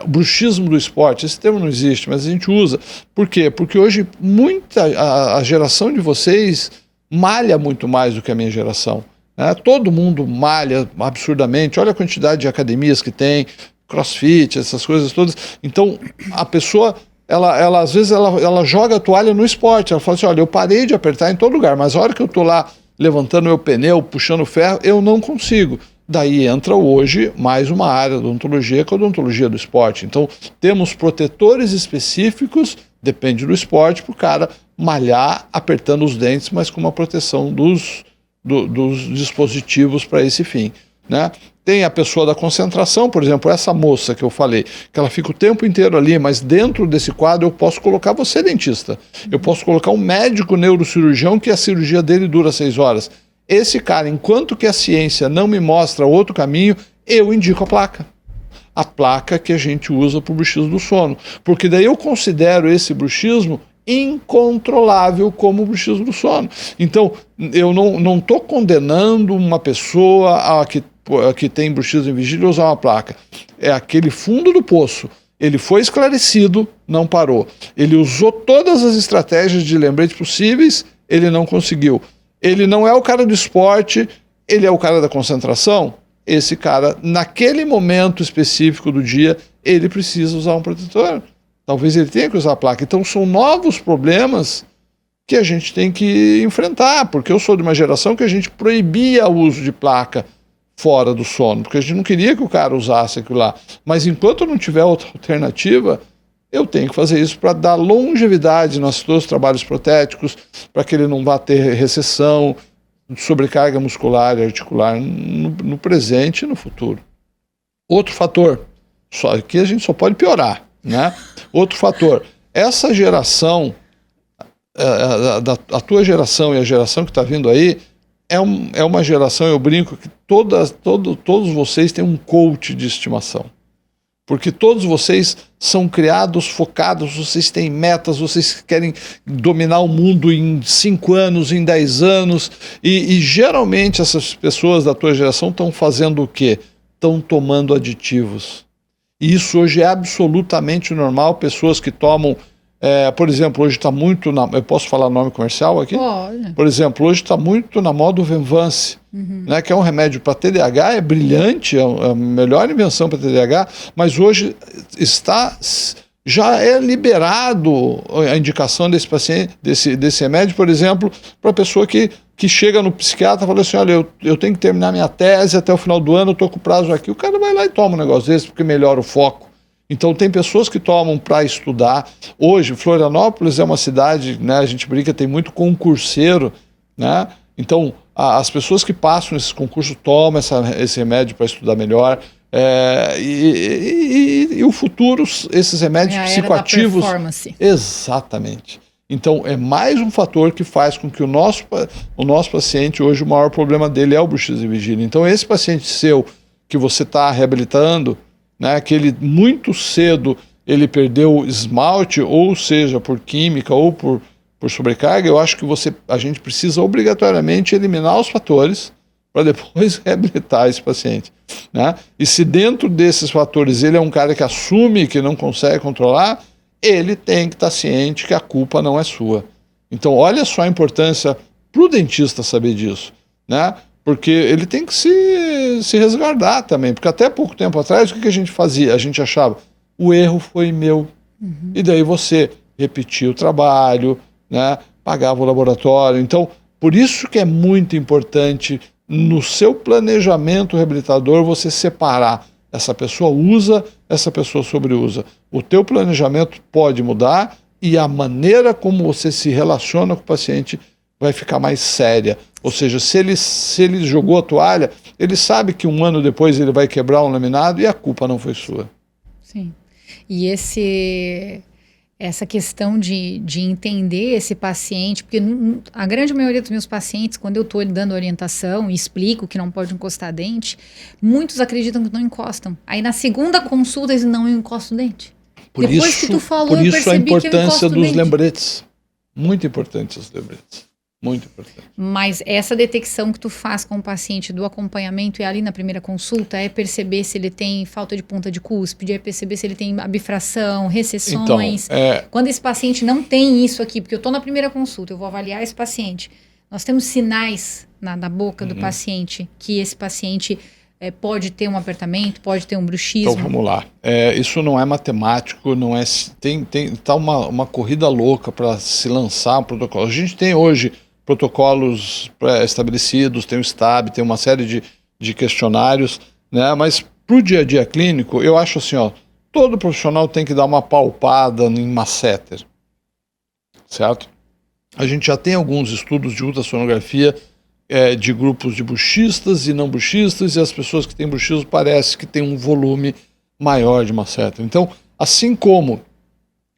Bruxismo do esporte, esse termo não existe, mas a gente usa. Por quê? Porque hoje a geração de vocês malha muito mais do que a minha geração, né? Todo mundo malha absurdamente. Olha a quantidade de academias que tem, crossfit, essas coisas todas. Então, a pessoa, às vezes, ela joga a toalha no esporte. Ela fala assim: olha, eu parei de apertar em todo lugar, mas a hora que eu estou lá levantando meu pneu, puxando ferro, eu não consigo. Daí entra hoje mais uma área da odontologia, que é a odontologia do esporte. Então, temos protetores específicos, depende do esporte, para o cara malhar apertando os dentes, mas com uma proteção dos dispositivos para esse fim, né? Tem a pessoa da concentração, por exemplo, essa moça que eu falei, que ela fica o tempo inteiro ali, mas dentro desse quadro eu posso colocar você, dentista. Eu posso colocar um médico neurocirurgião que a cirurgia dele dura 6 horas. Esse cara, enquanto que a ciência não me mostra outro caminho, eu indico a placa. A placa que a gente usa para o bruxismo do sono. Porque daí eu considero esse bruxismo incontrolável como o bruxismo do sono. Então, eu não estou condenando uma pessoa que tem bruxismo em vigília a usar uma placa. É aquele fundo do poço. Ele foi esclarecido, não parou. Ele usou todas as estratégias de lembrete possíveis, ele não conseguiu. Ele não é o cara do esporte, ele é o cara da concentração. Esse cara, naquele momento específico do dia, ele precisa usar um protetor. Talvez ele tenha que usar a placa. Então são novos problemas que a gente tem que enfrentar, porque eu sou de uma geração que a gente proibia o uso de placa fora do sono, porque a gente não queria que o cara usasse aquilo lá. Mas enquanto não tiver outra alternativa, eu tenho que fazer isso para dar longevidade nos todos os trabalhos protéticos, para que ele não vá ter recessão, sobrecarga muscular e articular no presente e no futuro. Outro fator, aqui a gente só pode piorar, né? Outro fator, essa geração, a tua geração e a geração que está vindo aí, é uma geração, eu brinco, que todos vocês têm um coach de estimação. Porque todos vocês são criados, focados, vocês têm metas, vocês querem dominar o mundo em 5 anos, em 10 anos, e geralmente essas pessoas da tua geração estão fazendo o quê? Estão tomando aditivos. E isso hoje é absolutamente normal, pessoas que tomam, por exemplo, hoje está muito eu posso falar nome comercial aqui? Pode. Por exemplo, hoje está muito na moda o Venvance, né, que é um remédio para TDAH, é brilhante, é a melhor invenção para TDAH, mas hoje já é liberado a indicação desse paciente, desse remédio, por exemplo, para a pessoa que chega no psiquiatra e fala assim, olha, eu tenho que terminar minha tese até o final do ano, eu estou com o prazo aqui, o cara vai lá e toma um negócio desse porque melhora o foco. Então tem pessoas que tomam para estudar. Hoje, Florianópolis é uma cidade, né, a gente brinca, tem muito concurseiro, né? Então as pessoas que passam nesses concursos tomam esse remédio para estudar melhor. E o futuro, esses remédios psicoativos. Era da performance. Exatamente. Então é mais um fator que faz com que o nosso paciente, hoje o maior problema dele é o bruxismo e vigília. Então esse paciente seu que você está reabilitando, né, que ele muito cedo ele perdeu esmalte, ou seja, por química ou por sobrecarga, eu acho que a gente precisa obrigatoriamente eliminar os fatores para depois reabilitar esse paciente, né? E se dentro desses fatores ele é um cara que assume que não consegue controlar, ele tem que estar ciente que a culpa não é sua. Então olha só a importância para o dentista saber disso, né? Porque ele tem que se resguardar também, porque até pouco tempo atrás o que a gente fazia? A gente achava, o erro foi meu, e daí você repetia o trabalho, né? Pagava o laboratório. Então por isso que é muito importante no seu planejamento reabilitador você separar, essa pessoa usa, essa pessoa sobreusa. O teu planejamento pode mudar e a maneira como você se relaciona com o paciente vai ficar mais séria. Ou seja, se ele jogou a toalha, ele sabe que 1 ano depois ele vai quebrar um laminado e a culpa não foi sua. Sim. E essa questão de entender esse paciente, porque a grande maioria dos meus pacientes, quando eu estou dando orientação e explico que não pode encostar dente, muitos acreditam que não encostam. Aí na segunda consulta eles não encostam o dente. Depois que tu falou, eu percebi a importância que eu dos lembretes. Muito importante os lembretes. Muito importante. Mas essa detecção que tu faz com o paciente do acompanhamento e ali na primeira consulta é perceber se ele tem falta de ponta de cúspide, é perceber se ele tem bifração, recessões. Então, quando esse paciente não tem isso aqui, porque eu estou na primeira consulta, eu vou avaliar esse paciente, nós temos sinais na boca do paciente que esse paciente pode ter um apertamento, pode ter um bruxismo. Então vamos lá. Isso não é matemático, não é. Tá uma corrida louca para se lançar um protocolo. A gente tem hoje protocolos estabelecidos, tem o STAB, tem uma série de questionários, né? Mas para o dia a dia clínico, eu acho assim, todo profissional tem que dar uma palpada em masseter, certo? A gente já tem alguns estudos de ultrassonografia de grupos de bruxistas e não bruxistas, e as pessoas que têm bruxismo parece que tem um volume maior de masseter. Então, assim como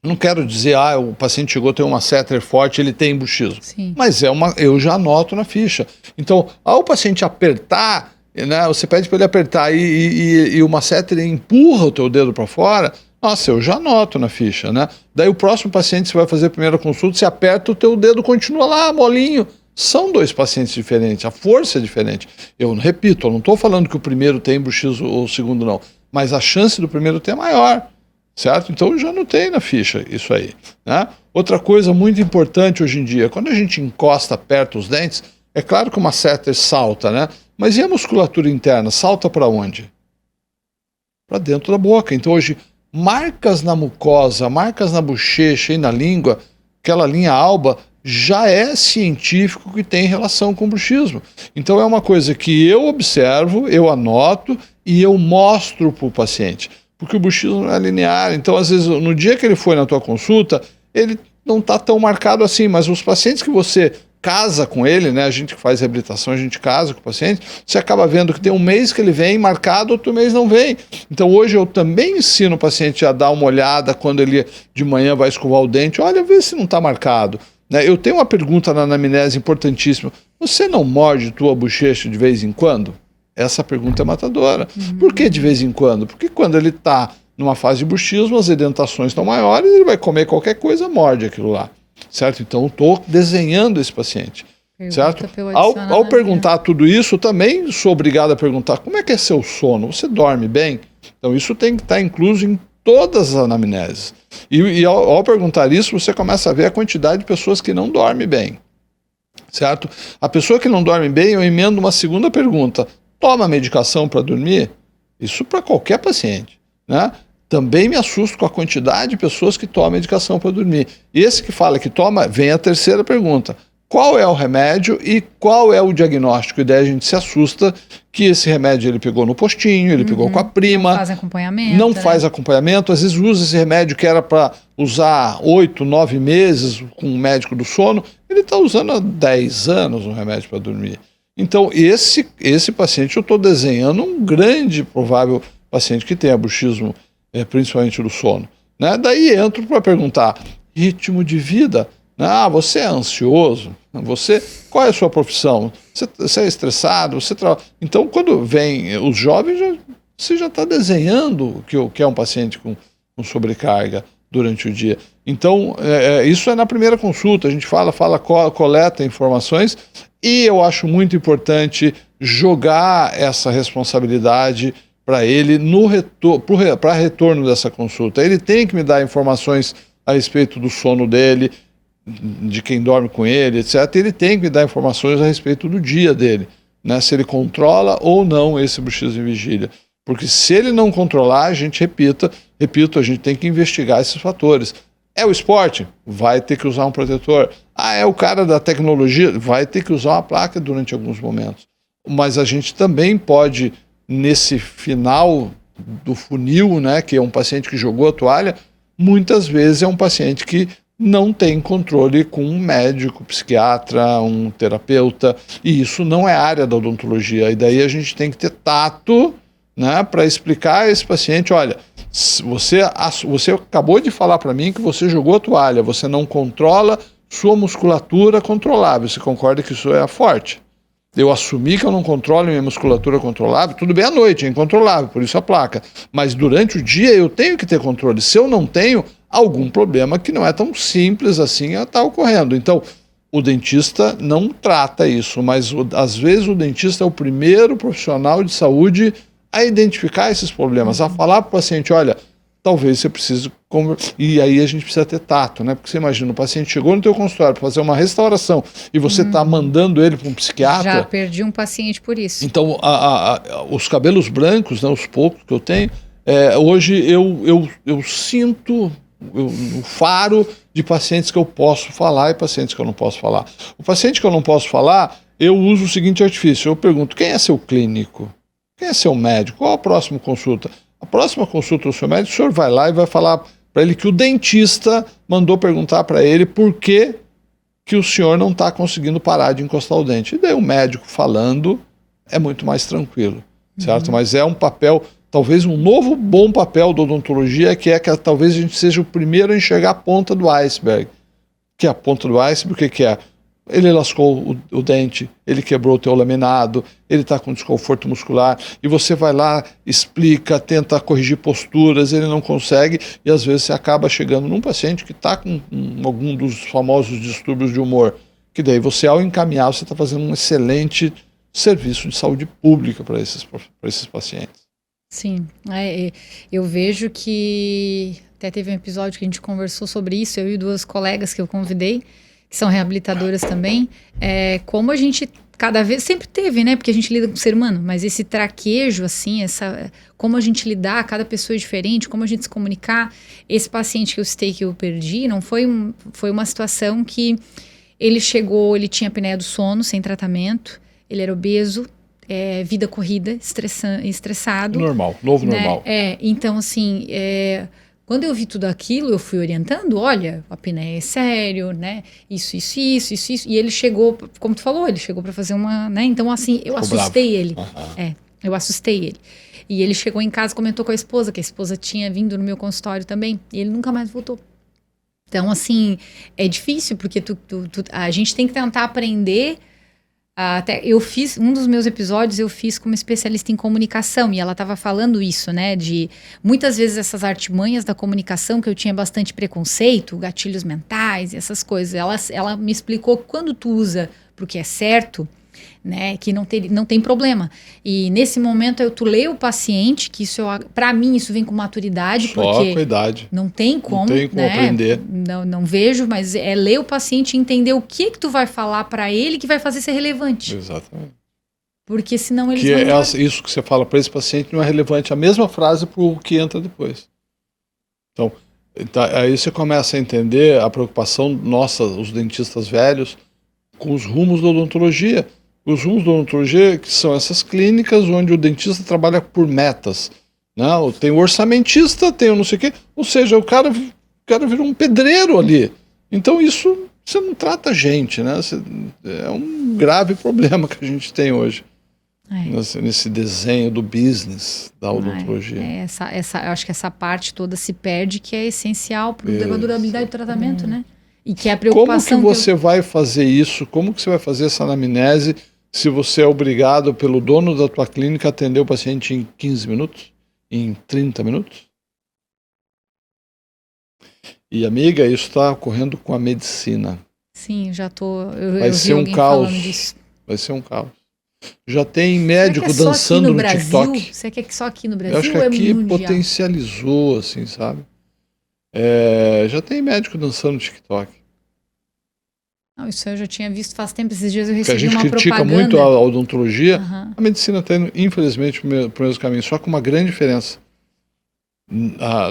não quero dizer, o paciente chegou, tem um masseter forte, ele tem bruxismo. Sim. Mas eu já anoto na ficha. Então, ao paciente apertar, né, você pede para ele apertar e o masseter empurra o teu dedo para fora, nossa, eu já anoto na ficha, né? Daí o próximo paciente, você vai fazer a primeira consulta, você aperta, o teu dedo continua lá, molinho. São 2 pacientes diferentes, a força é diferente. Eu repito, eu não estou falando que o primeiro tem bruxismo ou o segundo não, mas a chance do primeiro ter é maior. Certo? Então eu já anotei na ficha isso aí, né? Outra coisa muito importante hoje em dia, quando a gente encosta perto os dentes, é claro que o masseter salta, né? Mas e a musculatura interna? Salta para onde? Para dentro da boca. Então hoje, marcas na mucosa, marcas na bochecha e na língua, aquela linha alba, já é científico que tem relação com o bruxismo. Então é uma coisa que eu observo, eu anoto e eu mostro para o paciente. Porque o bruxismo não é linear. Então, às vezes, no dia que ele foi na tua consulta, ele não está tão marcado assim, mas os pacientes que você casa com ele, né? A gente que faz reabilitação, a gente casa com o paciente, você acaba vendo que tem um mês que ele vem marcado, outro mês não vem. Então hoje eu também ensino o paciente a dar uma olhada quando ele de manhã vai escovar o dente, olha, vê se não está marcado. Né? Eu tenho uma pergunta na anamnese importantíssima, você não morde tua bochecha de vez em quando? Essa pergunta é matadora. Por que de vez em quando? Porque quando ele está numa fase de bruxismo, as edentações estão maiores, ele vai comer qualquer coisa, morde aquilo lá. Certo? Então, eu estou desenhando esse paciente. Certo? Ao perguntar tudo isso, também sou obrigado a perguntar como é que é seu sono? Você dorme bem? Então, isso tem que estar incluso em todas as anamneses. E ao perguntar isso, você começa a ver a quantidade de pessoas que não dormem bem. Certo? A pessoa que não dorme bem, eu emendo uma segunda pergunta. Toma medicação para dormir? Isso para qualquer paciente. Né? Também me assusto com a quantidade de pessoas que tomam medicação para dormir. E esse que fala que toma, vem a terceira pergunta. Qual é o remédio e qual é o diagnóstico? E daí a gente se assusta que esse remédio ele pegou no postinho, ele pegou com a prima. Não faz acompanhamento. Não faz acompanhamento. Às vezes usa esse remédio que era para usar 8, 9 meses com um médico do sono. Ele está usando há 10 anos um remédio para dormir. Então, esse paciente, eu estou desenhando um grande provável paciente que tenha bruxismo, principalmente do sono. Né? Daí entro para perguntar, ritmo de vida, né? Você é ansioso? Qual é a sua profissão? Você é estressado? Então, quando vem os jovens, você já está desenhando que é um paciente com sobrecarga durante o dia. Então, isso é na primeira consulta, a gente coleta informações e eu acho muito importante jogar essa responsabilidade para ele para retorno dessa consulta. Ele tem que me dar informações a respeito do sono dele, de quem dorme com ele, etc. Ele tem que me dar informações a respeito do dia dele, né? Se ele controla ou não esse bruxismo em vigília. Porque se ele não controlar, a gente repito, a gente tem que investigar esses fatores. É o esporte? Vai ter que usar um protetor. É o cara da tecnologia? Vai ter que usar uma placa durante alguns momentos. Mas a gente também pode, nesse final do funil, né, que é um paciente que jogou a toalha, muitas vezes é um paciente que não tem controle com um médico, psiquiatra, um terapeuta, e isso não é área da odontologia. E daí a gente tem que ter tato, né, para explicar a esse paciente, olha, você acabou de falar para mim que você jogou a toalha, você não controla sua musculatura controlável, você concorda que isso é forte? Eu assumi que eu não controlo minha musculatura controlável, tudo bem à noite, é incontrolável, por isso a placa. Mas durante o dia eu tenho que ter controle. Se eu não tenho, algum problema que não é tão simples assim está ocorrendo. Então, o dentista não trata isso, mas às vezes o dentista é o primeiro profissional de saúde a identificar esses problemas, a falar para o paciente, olha, talvez você precise... E aí a gente precisa ter tato, né? Porque você imagina, o paciente chegou no teu consultório para fazer uma restauração e você está mandando ele para um psiquiatra... Já perdi um paciente por isso. Então, os cabelos brancos, né, os poucos que eu tenho, hoje eu sinto o faro de pacientes que eu posso falar e pacientes que eu não posso falar. O paciente que eu não posso falar, eu uso o seguinte artifício, eu pergunto, quem é seu clínico? Quem é seu médico? Qual a próxima consulta? A próxima consulta do seu médico, o senhor vai lá e vai falar para ele que o dentista mandou perguntar para ele por que o senhor não está conseguindo parar de encostar o dente. E daí o médico falando é muito mais tranquilo, certo? Mas é um papel, talvez um novo bom papel da odontologia, que talvez a gente seja o primeiro a enxergar a ponta do iceberg. Que é a ponta do iceberg, o que é? Ele lascou o dente, ele quebrou o teu laminado, ele está com desconforto muscular, e você vai lá, explica, tenta corrigir posturas, ele não consegue, e às vezes você acaba chegando num paciente que está com algum dos famosos distúrbios de humor, que daí você, ao encaminhar, você está fazendo um excelente serviço de saúde pública para esses pacientes. Sim, eu vejo que até teve um episódio que a gente conversou sobre isso, eu e duas colegas que eu convidei, que são reabilitadoras também, como a gente cada vez, sempre teve, né, porque a gente lida com o ser humano, mas esse traquejo, assim, como a gente lidar, cada pessoa é diferente, como a gente se comunicar. Esse paciente que eu citei que eu perdi, não foi uma situação que Ele chegou, ele tinha apneia do sono, sem tratamento, ele era obeso, vida corrida, estressado. Normal, novo né? normal. Então assim, quando eu vi tudo aquilo, eu fui orientando, olha, a apneia é sério, né? Isso. E ele chegou, como tu falou, ele chegou para fazer uma, né? Então assim, eu assustei ele. Eu assustei ele. E ele chegou em casa, comentou com a esposa, que a esposa tinha vindo no meu consultório também, e ele nunca mais voltou. Então, assim, é difícil, porque a gente tem que tentar aprender. Até eu fiz, um dos meus episódios eu fiz com uma especialista em comunicação, e ela estava falando isso, né, de muitas vezes essas artimanhas da comunicação, que eu tinha bastante preconceito, gatilhos mentais e essas coisas, ela me explicou que quando tu usa pro que é certo, né, que não tem problema. E nesse momento tu lê o paciente, que isso para mim isso vem com maturidade, só porque com a idade. não tem como, né, aprender. Não vejo, mas é ler o paciente e entender o que tu vai falar para ele que vai fazer ser relevante. Exatamente. Porque senão eles isso que você fala para esse paciente não é relevante. A mesma frase para o que entra depois. Então, aí você começa a entender a preocupação nossa, os dentistas velhos, com os rumos da odontologia. Os rumos da odontologia, que são essas clínicas onde o dentista trabalha por metas. Né? Tem o orçamentista, tem o não sei o quê. Ou seja, o cara virou um pedreiro ali. Então isso, você não trata a gente, né? É um grave problema que a gente tem hoje. Nesse desenho do business da odontologia. Eu acho que essa parte toda se perde, que é essencial para a durabilidade do tratamento, né? E que é a preocupação. Como que você vai fazer isso? Como que você vai fazer essa anamnese se você é obrigado pelo dono da tua clínica a atender o paciente em 15 minutos? Em 30 minutos? E, amiga, isso está ocorrendo com a medicina. Sim, já tô... Vai ser um caos. Vai ser um caos. Já tem médico dançando no TikTok. Você quer que só aqui no Brasil? Eu acho que aqui potencializou, assim, sabe? Já tem médico dançando no TikTok. Não, isso eu já tinha visto faz tempo. Esses dias eu recebi uma propaganda. A gente critica muito a odontologia. A medicina está indo, infelizmente, para o mesmo caminho. Só com uma grande diferença.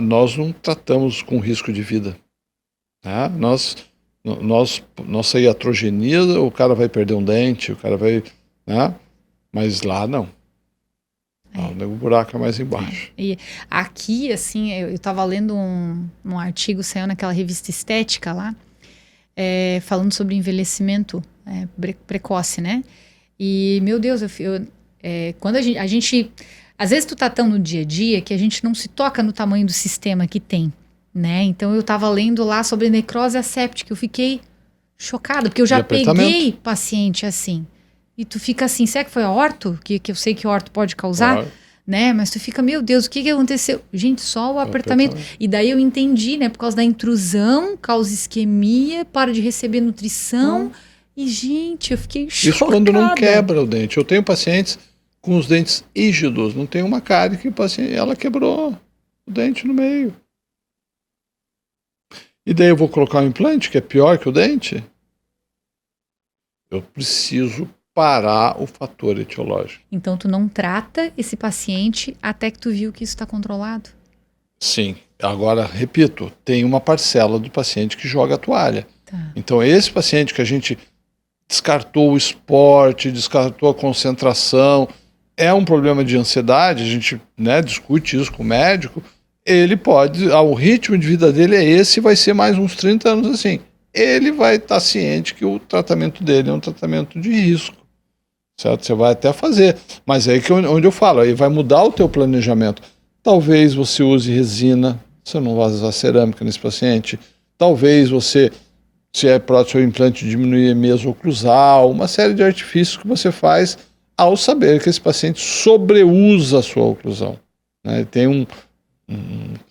Nós não tratamos com risco de vida. Tá? Nossa iatrogenia, o cara vai perder um dente, o cara vai... Né? Mas lá não. O buraco é mais embaixo. E aqui, assim, eu estava lendo um artigo, saiu naquela revista Estética lá, falando sobre envelhecimento precoce, né? E, meu Deus, quando a gente... Às vezes tu tá tão no dia a dia que a gente não se toca no tamanho do sistema que tem, né? Então eu estava lendo lá sobre necrose asséptica, eu fiquei chocada, porque eu já peguei paciente assim. E tu fica assim, será que foi a orto? Que eu sei que a orto pode causar, claro. Né? Mas tu fica, meu Deus, o que aconteceu? Gente, só o apertamento. E daí eu entendi, né? Por causa da intrusão, causa isquemia, para de receber nutrição. E, gente, eu fiquei chocada. Isso quando não quebra o dente. Eu tenho pacientes com os dentes rígidos, não tem uma cárie que ela quebrou o dente no meio. E daí eu vou colocar um implante, que é pior que o dente? Eu preciso parar o fator etiológico. Então tu não trata esse paciente até que tu viu que isso está controlado? Sim. Agora, repito, tem uma parcela do paciente que joga a toalha. Tá. Então esse paciente que a gente descartou o esporte, descartou a concentração, é um problema de ansiedade, a gente, né, discute isso com o médico, ele pode, o ritmo de vida dele é esse, vai ser mais uns 30 anos assim. Ele vai estar ciente que o tratamento dele é um tratamento de risco. Certo? Você vai até fazer, mas é aí onde eu falo, aí vai mudar o teu planejamento. Talvez você use resina, você não vai usar cerâmica nesse paciente. Talvez você, se é para o seu implante, diminuir a mesa oclusal, uma série de artifícios que você faz ao saber que esse paciente sobreusa a sua oclusão. Né? Ele tem um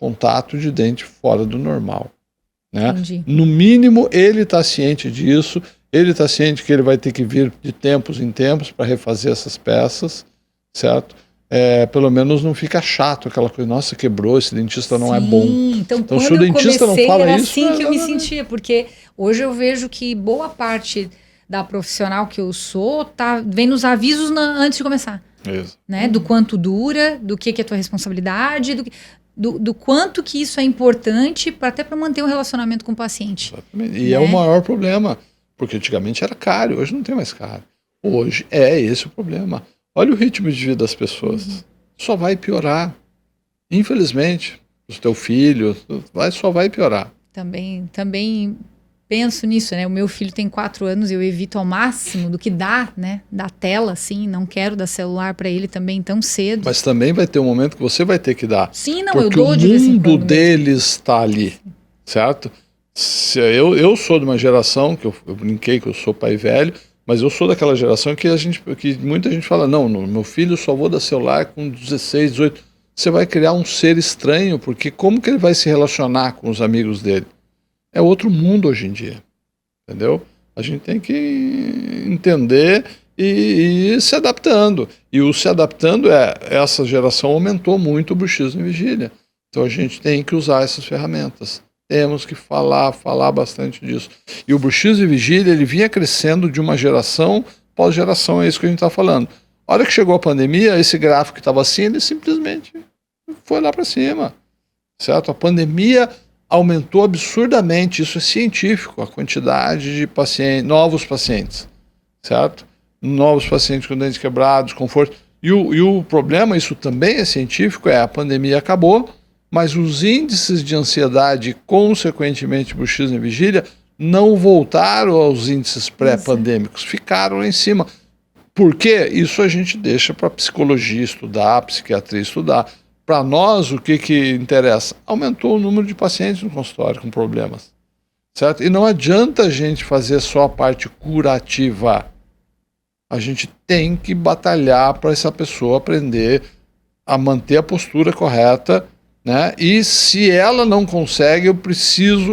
contato de dente fora do normal. Né? No mínimo, ele está ciente disso. Ele está ciente que ele vai ter que vir de tempos em tempos para refazer essas peças, certo? Pelo menos não fica chato aquela coisa, nossa, quebrou, esse dentista não é bom. Então quando se o dentista não fala era isso, assim que eu me sentia, porque hoje eu vejo que boa parte da profissional que eu sou vem nos avisos antes de começar. Isso. Né? Do quanto dura, do que é a tua responsabilidade, do quanto que isso é importante até para manter um relacionamento com o paciente. Exatamente. E é o maior problema. Porque antigamente era caro, hoje não tem mais caro. Hoje é esse o problema. Olha o ritmo de vida das pessoas. Só vai piorar. Infelizmente, o teu filho só vai piorar. Também penso nisso, né? O meu filho tem 4 anos e eu evito ao máximo do que dá, né? Da tela, assim. Não quero dar celular para ele também tão cedo. Mas também vai ter um momento que você vai ter que dar. Sim, não, porque eu dou de vez em quando. O mundo deles está ali, certo? Eu sou de uma geração, que eu brinquei que eu sou pai velho, mas eu sou daquela geração que muita gente fala, não, meu filho só vou dar celular com 16, 18. Você vai criar um ser estranho, porque como que ele vai se relacionar com os amigos dele? É outro mundo hoje em dia, entendeu? A gente tem que entender e ir se adaptando. E o se adaptando essa geração aumentou muito o bruxismo em vigília. Então a gente tem que usar essas ferramentas. Temos que falar bastante disso. E o bruxismo em vigília, ele vinha crescendo de uma geração pós-geração, é isso que a gente está falando. A hora que chegou a pandemia, esse gráfico que estava assim, ele simplesmente foi lá para cima, certo? A pandemia aumentou absurdamente, isso é científico, a quantidade de pacientes, novos pacientes, certo? Novos pacientes com dentes quebrados, conforto. E o problema, isso também é científico, a pandemia acabou, mas os índices de ansiedade, consequentemente bruxismo em vigília, não voltaram aos índices pré-pandêmicos, ficaram lá em cima. Por quê? Isso a gente deixa para a psicologia estudar, a psiquiatria estudar. Para nós, o que interessa? Aumentou o número de pacientes no consultório com problemas, certo? E não adianta a gente fazer só a parte curativa. A gente tem que batalhar para essa pessoa aprender a manter a postura correta, né? E se ela não consegue,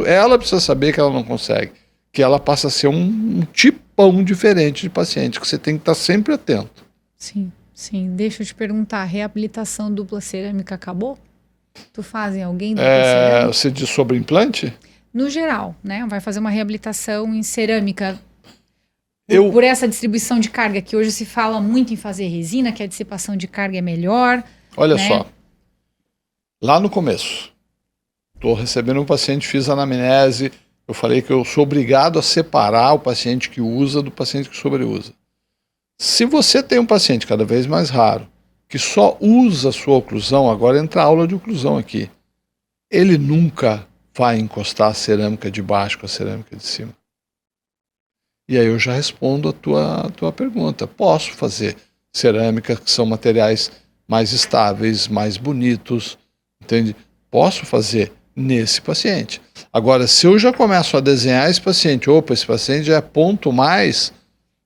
ela precisa saber que ela não consegue, que ela passa a ser um tipão diferente de paciente, que você tem que estar sempre atento. Sim. Sim, deixa eu te perguntar, a reabilitação dupla cerâmica acabou? Tu faz em alguém dupla cerâmica? Você diz sobre implante? No geral, né? Vai fazer uma reabilitação em cerâmica por essa distribuição de carga, que hoje se fala muito em fazer resina, que a dissipação de carga é melhor. Olha só, lá no começo, estou recebendo um paciente, fiz anamnese, eu falei que eu sou obrigado a separar o paciente que usa do paciente que sobreusa. Se você tem um paciente cada vez mais raro, que só usa a sua oclusão, agora entra a aula de oclusão aqui, ele nunca vai encostar a cerâmica de baixo com a cerâmica de cima. E aí eu já respondo a tua pergunta. Posso fazer cerâmica, que são materiais mais estáveis, mais bonitos, entende? Posso fazer nesse paciente. Agora, se eu já começo a desenhar esse paciente, esse paciente já é ponto mais...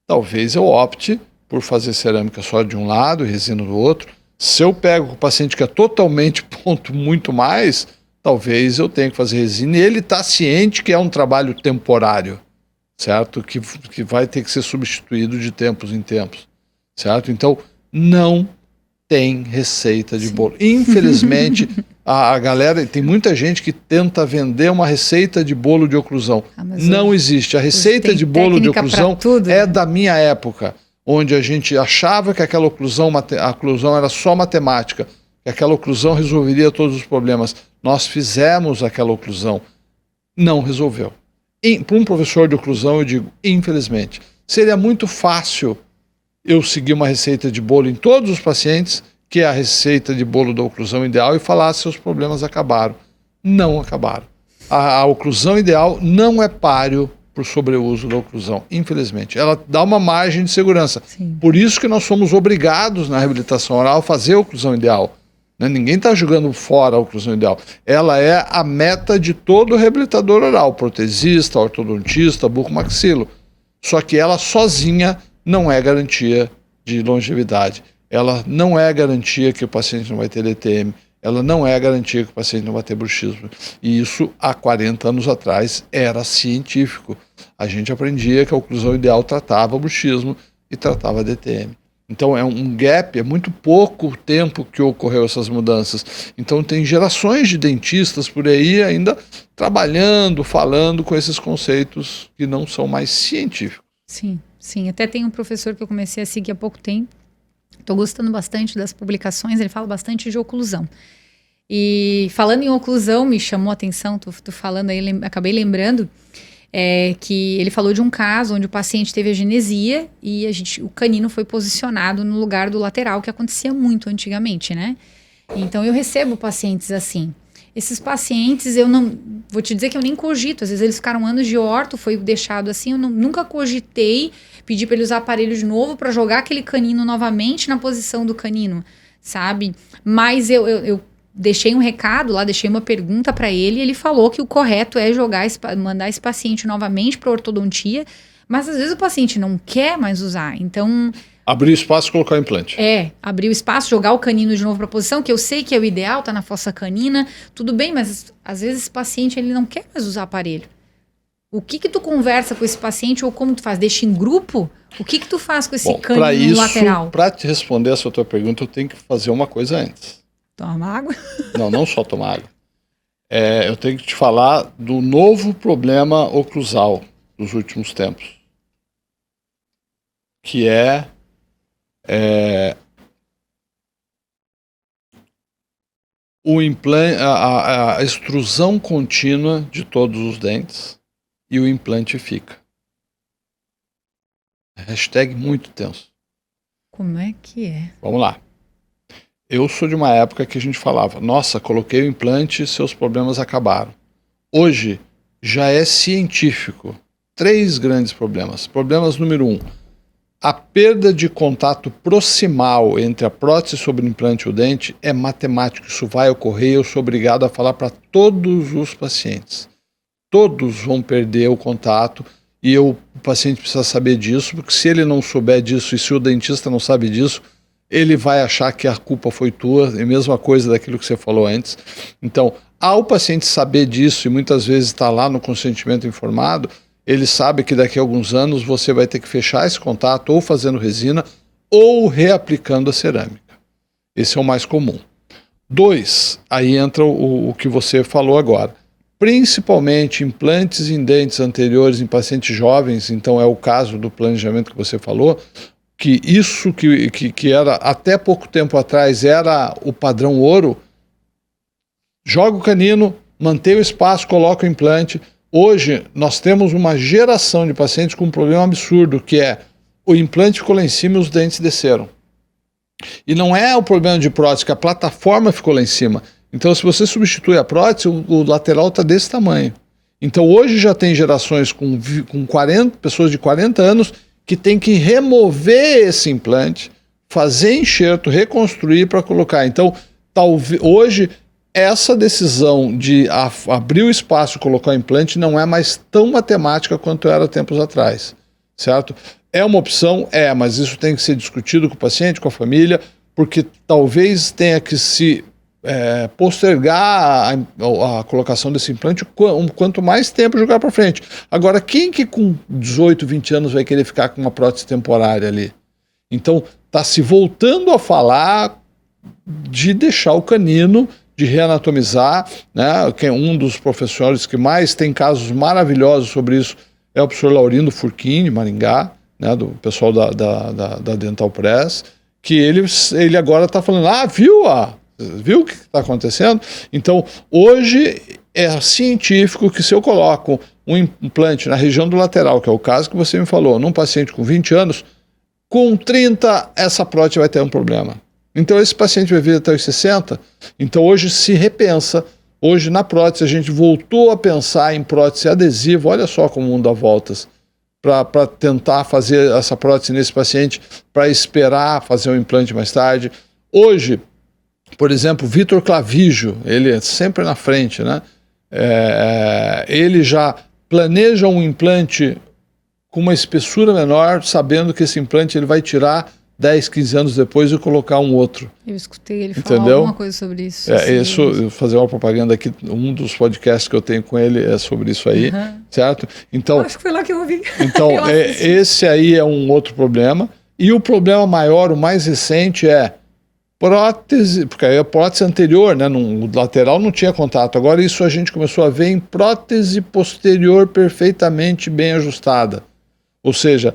Talvez eu opte por fazer cerâmica só de um lado e resina do outro. Se eu pego o paciente que é totalmente ponto muito mais, talvez eu tenha que fazer resina. E ele está ciente que é um trabalho temporário, certo? Que vai ter que ser substituído de tempos em tempos, certo? Então, não tem receita de bolo. Infelizmente, a galera, tem muita gente que tenta vender uma receita de bolo de oclusão. Não existe. A receita de bolo de oclusão é da minha época, onde a gente achava que aquela oclusão era só matemática, que aquela oclusão resolveria todos os problemas. Nós fizemos aquela oclusão. Não resolveu. Para um professor de oclusão, eu digo, infelizmente, seria muito fácil eu seguir uma receita de bolo em todos os pacientes, que é a receita de bolo da oclusão ideal, e falar se os problemas acabaram. Não acabaram. A oclusão ideal não é páreo por sobreuso da oclusão, infelizmente. Ela dá uma margem de segurança. Sim. Por isso que nós somos obrigados na reabilitação oral a fazer a oclusão ideal. Ninguém está jogando fora a oclusão ideal. Ela é a meta de todo reabilitador oral, protesista, ortodontista, bucomaxilo. Só que ela sozinha não é garantia de longevidade. Ela não é garantia que o paciente não vai ter DTM. Ela não é garantia que o paciente não vai ter bruxismo. E isso, há 40 anos atrás, era científico. A gente aprendia que a oclusão ideal tratava bruxismo e tratava DTM. Então é um gap, é muito pouco tempo que ocorreu essas mudanças. Então tem gerações de dentistas por aí ainda trabalhando, falando com esses conceitos que não são mais científicos. Sim, sim. Até tem um professor que eu comecei a seguir há pouco tempo. Estou gostando bastante das publicações, ele fala bastante de oclusão. E falando em oclusão, me chamou a atenção, tô falando aí, acabei lembrando, que ele falou de um caso onde o paciente teve agenesia e o canino foi posicionado no lugar do lateral, que acontecia muito antigamente, né? Então, eu recebo pacientes assim. Esses pacientes, eu não... Vou te dizer que eu nem cogito. Às vezes, eles ficaram anos de orto, foi deixado assim. Eu nunca cogitei pedir para ele usar aparelho de novo para jogar aquele canino novamente na posição do canino, sabe? Mas eu deixei um recado lá, deixei uma pergunta para ele e ele falou que o correto é mandar esse paciente novamente para ortodontia. Mas, às vezes, o paciente não quer mais usar. Então... Abrir espaço e colocar o implante. Abrir o espaço, jogar o canino de novo para a posição, que eu sei que é o ideal, tá na fossa canina, tudo bem, mas às vezes esse paciente ele não quer mais usar aparelho. O que tu conversa com esse paciente ou como tu faz? Deixa em grupo? O que tu faz com esse canino lateral? Para te responder essa tua pergunta, eu tenho que fazer uma coisa antes. Tomar água? Não só tomar água. Eu tenho que te falar do novo problema oclusal dos últimos tempos, que é o implante, a extrusão contínua de todos os dentes e o implante fica. Hashtag muito tenso. Como é que é? Vamos lá. Eu sou de uma época que a gente falava, nossa, coloquei o implante e seus problemas acabaram. Hoje já é científico. 3 grandes problemas. Problemas número 1. A perda de contato proximal entre a prótese sobre o implante e o dente é matemático. Isso vai ocorrer, eu sou obrigado a falar para todos os pacientes. Todos vão perder o contato e o paciente precisa saber disso, porque se ele não souber disso e se o dentista não sabe disso, ele vai achar que a culpa foi tua, é a mesma coisa daquilo que você falou antes. Então, ao paciente saber disso e muitas vezes está lá no consentimento informado, ele sabe que daqui a alguns anos você vai ter que fechar esse contato ou fazendo resina ou reaplicando a cerâmica. Esse é o mais comum. 2, aí entra o que você falou agora. Principalmente implantes em dentes anteriores em pacientes jovens, então é o caso do planejamento que você falou, que isso que era até pouco tempo atrás era o padrão ouro, joga o canino, mantém o espaço, coloca o implante. Hoje, nós temos uma geração de pacientes com um problema absurdo, que é o implante ficou lá em cima e os dentes desceram. E não é o problema de prótese, que a plataforma ficou lá em cima. Então, se você substitui a prótese, o lateral está desse tamanho. Então, hoje já tem gerações com 40, pessoas de 40 anos que tem que remover esse implante, fazer enxerto, reconstruir para colocar. Então, talvez hoje... essa decisão de abrir o espaço e colocar o implante não é mais tão matemática quanto era tempos atrás, certo? É uma opção? Mas isso tem que ser discutido com o paciente, com a família, porque talvez tenha que se postergar a colocação desse implante quanto mais tempo jogar para frente. Agora, quem que com 18, 20 anos vai querer ficar com uma prótese temporária ali? Então, está se voltando a falar de deixar o canino, de reanatomizar, né? Um dos professores que mais tem casos maravilhosos sobre isso é o professor Laurindo Furquim, de Maringá, né? Do pessoal da Dental Press, que ele agora está falando, viu o que está acontecendo? Então, hoje é científico que se eu coloco um implante na região do lateral, que é o caso que você me falou, num paciente com 20 anos, com 30 essa prótese vai ter um problema. Então esse paciente vai vir até os 60, então hoje se repensa, hoje na prótese a gente voltou a pensar em prótese adesiva, olha só como o mundo dá voltas, para tentar fazer essa prótese nesse paciente, para esperar fazer um implante mais tarde. Hoje, por exemplo, Vitor Clavijo, ele é sempre na frente, né? Ele já planeja um implante com uma espessura menor, sabendo que esse implante ele vai tirar 10, 15 anos depois e colocar um outro. Eu escutei ele falar alguma coisa sobre isso. Fazer uma propaganda aqui, um dos podcasts que eu tenho com ele é sobre isso aí, certo? Então, acho que foi lá que eu ouvi. Então, esse aí é um outro problema. E o problema maior, o mais recente é prótese, porque aí a prótese anterior, né, no lateral não tinha contato. Agora isso a gente começou a ver em prótese posterior perfeitamente bem ajustada. Ou seja,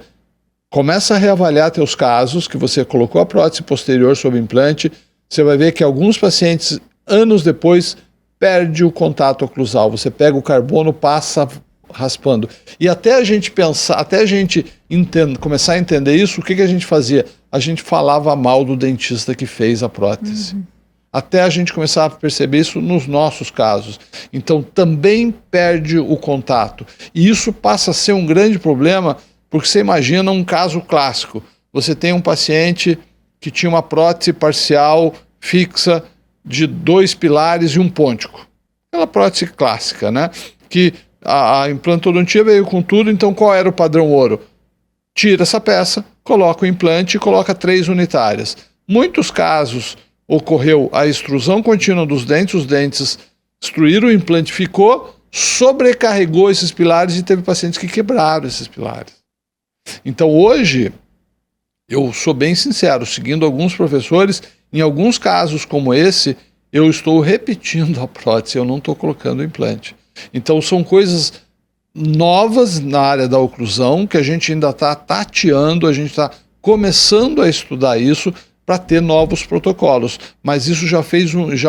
começa a reavaliar teus casos, que você colocou a prótese posterior sobre o implante, você vai ver que alguns pacientes, anos depois, perde o contato oclusal. Você pega o carbono, passa raspando. E até a gente pensar, até a gente começar a entender isso, o que a gente fazia? A gente falava mal do dentista que fez a prótese. Até a gente começar a perceber isso nos nossos casos. Então também perde o contato. E isso passa a ser um grande problema, porque você imagina um caso clássico. Você tem um paciente que tinha uma prótese parcial fixa de 2 pilares e um pôntico. Aquela prótese clássica, né? Que a implantodontia veio com tudo, então qual era o padrão ouro? Tira essa peça, coloca o implante e coloca 3 unitárias. Muitos casos ocorreu a extrusão contínua dos dentes, os dentes extruíram, o implante ficou, sobrecarregou esses pilares e teve pacientes que quebraram esses pilares. Então hoje, eu sou bem sincero, seguindo alguns professores, em alguns casos como esse, eu estou repetindo a prótese, eu não estou colocando o implante. Então são coisas novas na área da oclusão que a gente ainda está tateando, a gente está começando a estudar isso para ter novos protocolos. Mas isso já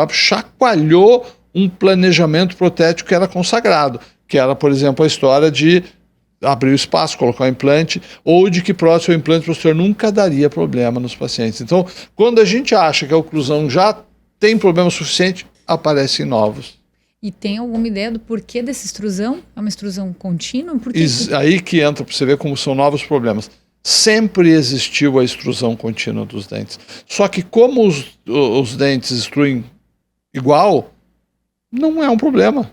chacoalhou um planejamento protético que era consagrado, que era, por exemplo, a história de abrir o espaço, colocar o implante, ou de que prótese ou implante posterior nunca daria problema nos pacientes. Então, quando a gente acha que a oclusão já tem problema suficiente, aparecem novos. E tem alguma ideia do porquê dessa extrusão? É uma extrusão contínua? Aí que entra para você ver como são novos problemas. Sempre existiu a extrusão contínua dos dentes. Só que como os dentes extruem igual, não é um problema.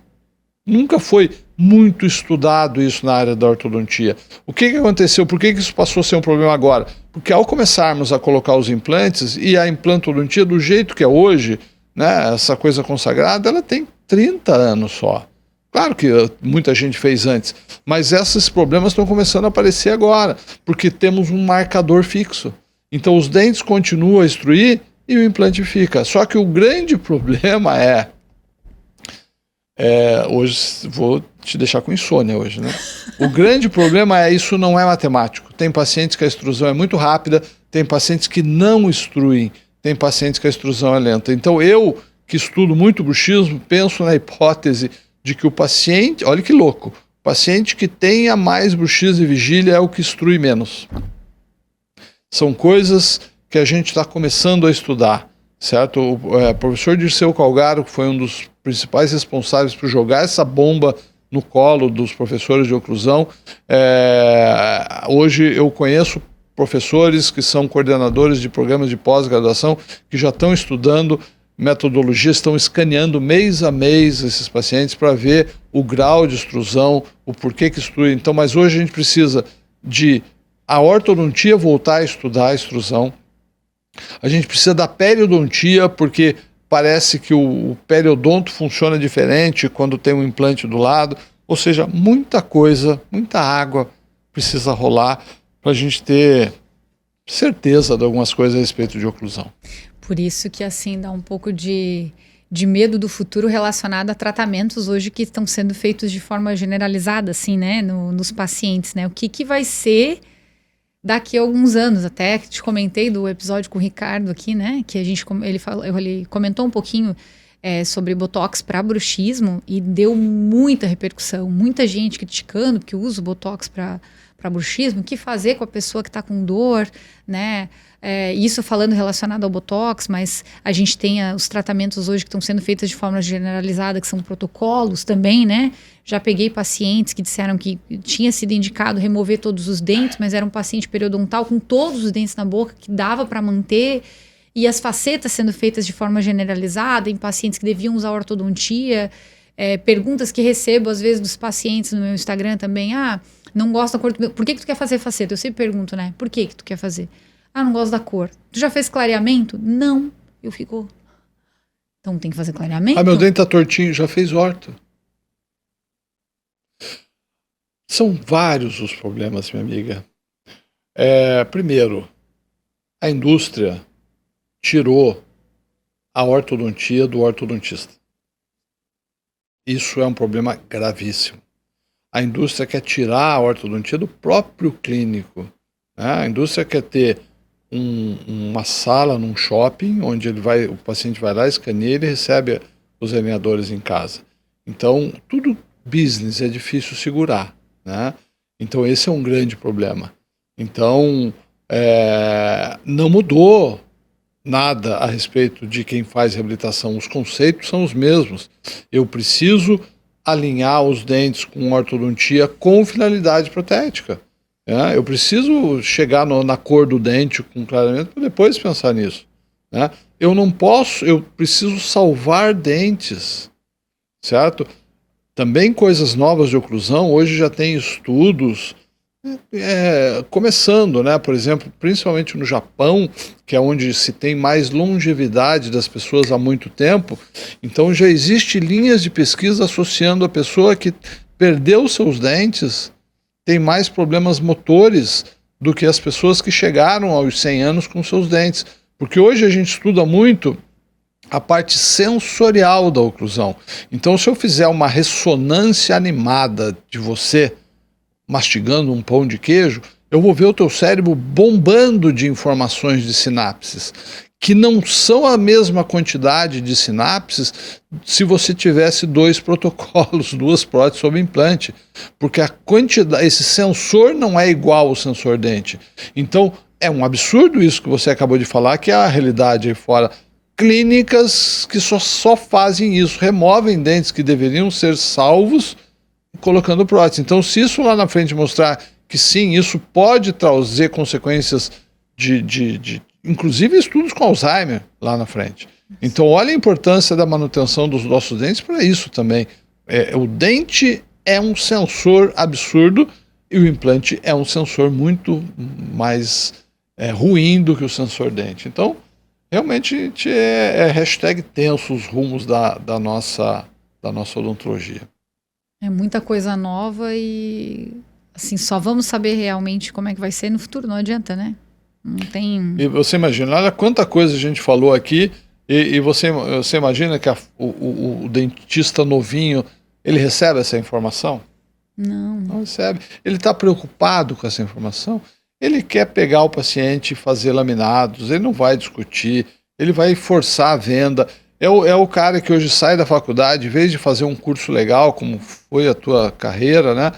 Nunca foi muito estudado isso na área da ortodontia. O que aconteceu? Por que isso passou a ser um problema agora? Porque ao começarmos a colocar os implantes e a implantodontia do jeito que é hoje, né, essa coisa consagrada, ela tem 30 anos só. Claro que muita gente fez antes, mas esses problemas estão começando a aparecer agora, porque temos um marcador fixo. Então os dentes continuam a extruir e o implante fica. Só que o grande problema hoje vou te deixar com insônia hoje, né? O grande problema isso não é matemático. Tem pacientes que a extrusão é muito rápida, tem pacientes que não extruem, tem pacientes que a extrusão é lenta. Então eu, que estudo muito bruxismo, penso na hipótese de que o paciente, olha que louco, o paciente que tenha mais bruxismo e vigília é o que extrui menos. São coisas que a gente está começando a estudar, certo? O professor Dirceu Calgaro, que foi um dos principais responsáveis por jogar essa bomba no colo dos professores de oclusão, hoje eu conheço professores que são coordenadores de programas de pós-graduação que já estão estudando metodologia, estão escaneando mês a mês esses pacientes para ver o grau de extrusão, o porquê que extrui. Então, mas hoje a gente precisa de a ortodontia voltar a estudar a extrusão. A gente precisa da periodontia, porque parece que o periodonto funciona diferente quando tem um implante do lado. Ou seja, muita coisa, muita água precisa rolar para a gente ter certeza de algumas coisas a respeito de oclusão. Por isso que assim dá um pouco de medo do futuro relacionado a tratamentos hoje que estão sendo feitos de forma generalizada, assim, né, nos pacientes, né? O que vai ser daqui a alguns anos? Até que te comentei do episódio com o Ricardo aqui, né, que ele comentou um pouquinho sobre Botox para bruxismo e deu muita repercussão, muita gente criticando que usa o Botox para bruxismo, o que fazer com a pessoa que está com dor, né? Isso falando relacionado ao Botox, mas a gente tem os tratamentos hoje que estão sendo feitos de forma generalizada, que são protocolos também, né? Já peguei pacientes que disseram que tinha sido indicado remover todos os dentes, mas era um paciente periodontal com todos os dentes na boca, que dava para manter, e as facetas sendo feitas de forma generalizada em pacientes que deviam usar ortodontia. Perguntas que recebo às vezes dos pacientes no meu Instagram também, não gosto da cor do meu... Por que tu quer fazer faceta? Eu sempre pergunto, né? Por que tu quer fazer? Não gosto da cor. Tu já fez clareamento? Não. Eu fico... Então tem que fazer clareamento? Meu dente tá tortinho, já fez orto. São vários os problemas, minha amiga. Primeiro, a indústria tirou a ortodontia do ortodontista. Isso é um problema gravíssimo. A indústria quer tirar a ortodontia do próprio clínico, né? A indústria quer ter uma sala num shopping, onde o paciente vai lá, escaneia e ele recebe os alinhadores em casa. Então, tudo business, é difícil segurar, né? Então esse é um grande problema. Então não mudou nada a respeito de quem faz reabilitação, os conceitos são os mesmos. Eu preciso alinhar os dentes com ortodontia com finalidade protética. Eu preciso chegar na cor do dente com clareamento para depois pensar nisso. Eu preciso salvar dentes, certo? Também coisas novas de oclusão, hoje já tem estudos começando, né? Por exemplo, principalmente no Japão, que é onde se tem mais longevidade das pessoas há muito tempo, então já existe linhas de pesquisa associando a pessoa que perdeu seus dentes, tem mais problemas motores do que as pessoas que chegaram aos 100 anos com seus dentes. Porque hoje a gente estuda muito a parte sensorial da oclusão. Então, se eu fizer uma ressonância animada de você mastigando um pão de queijo, eu vou ver o teu cérebro bombando de informações de sinapses, que não são a mesma quantidade de sinapses se você tivesse 2 protocolos, 2 próteses sob implante, porque a quantidade, esse sensor não é igual ao sensor dente. Então, é um absurdo isso que você acabou de falar, que é a realidade aí fora. Clínicas que só fazem isso, removem dentes que deveriam ser salvos colocando prótese. Então, se isso lá na frente mostrar que sim, isso pode trazer consequências inclusive estudos com Alzheimer lá na frente. Então, olha a importância da manutenção dos nossos dentes para isso também. O dente é um sensor absurdo e o implante é um sensor muito mais ruim do que o sensor dente. Então, realmente hashtag tenso os rumos da nossa odontologia. É muita coisa nova e assim, só vamos saber realmente como é que vai ser no futuro, não adianta, né? Não tem... E você imagina, olha quanta coisa a gente falou aqui, e você imagina que o dentista novinho, ele recebe essa informação? Não recebe. Ele está preocupado com essa informação? Ele quer pegar o paciente e fazer laminados, ele não vai discutir, ele vai forçar a venda. É o cara que hoje sai da faculdade, em vez de fazer um curso legal, como foi a tua carreira, né?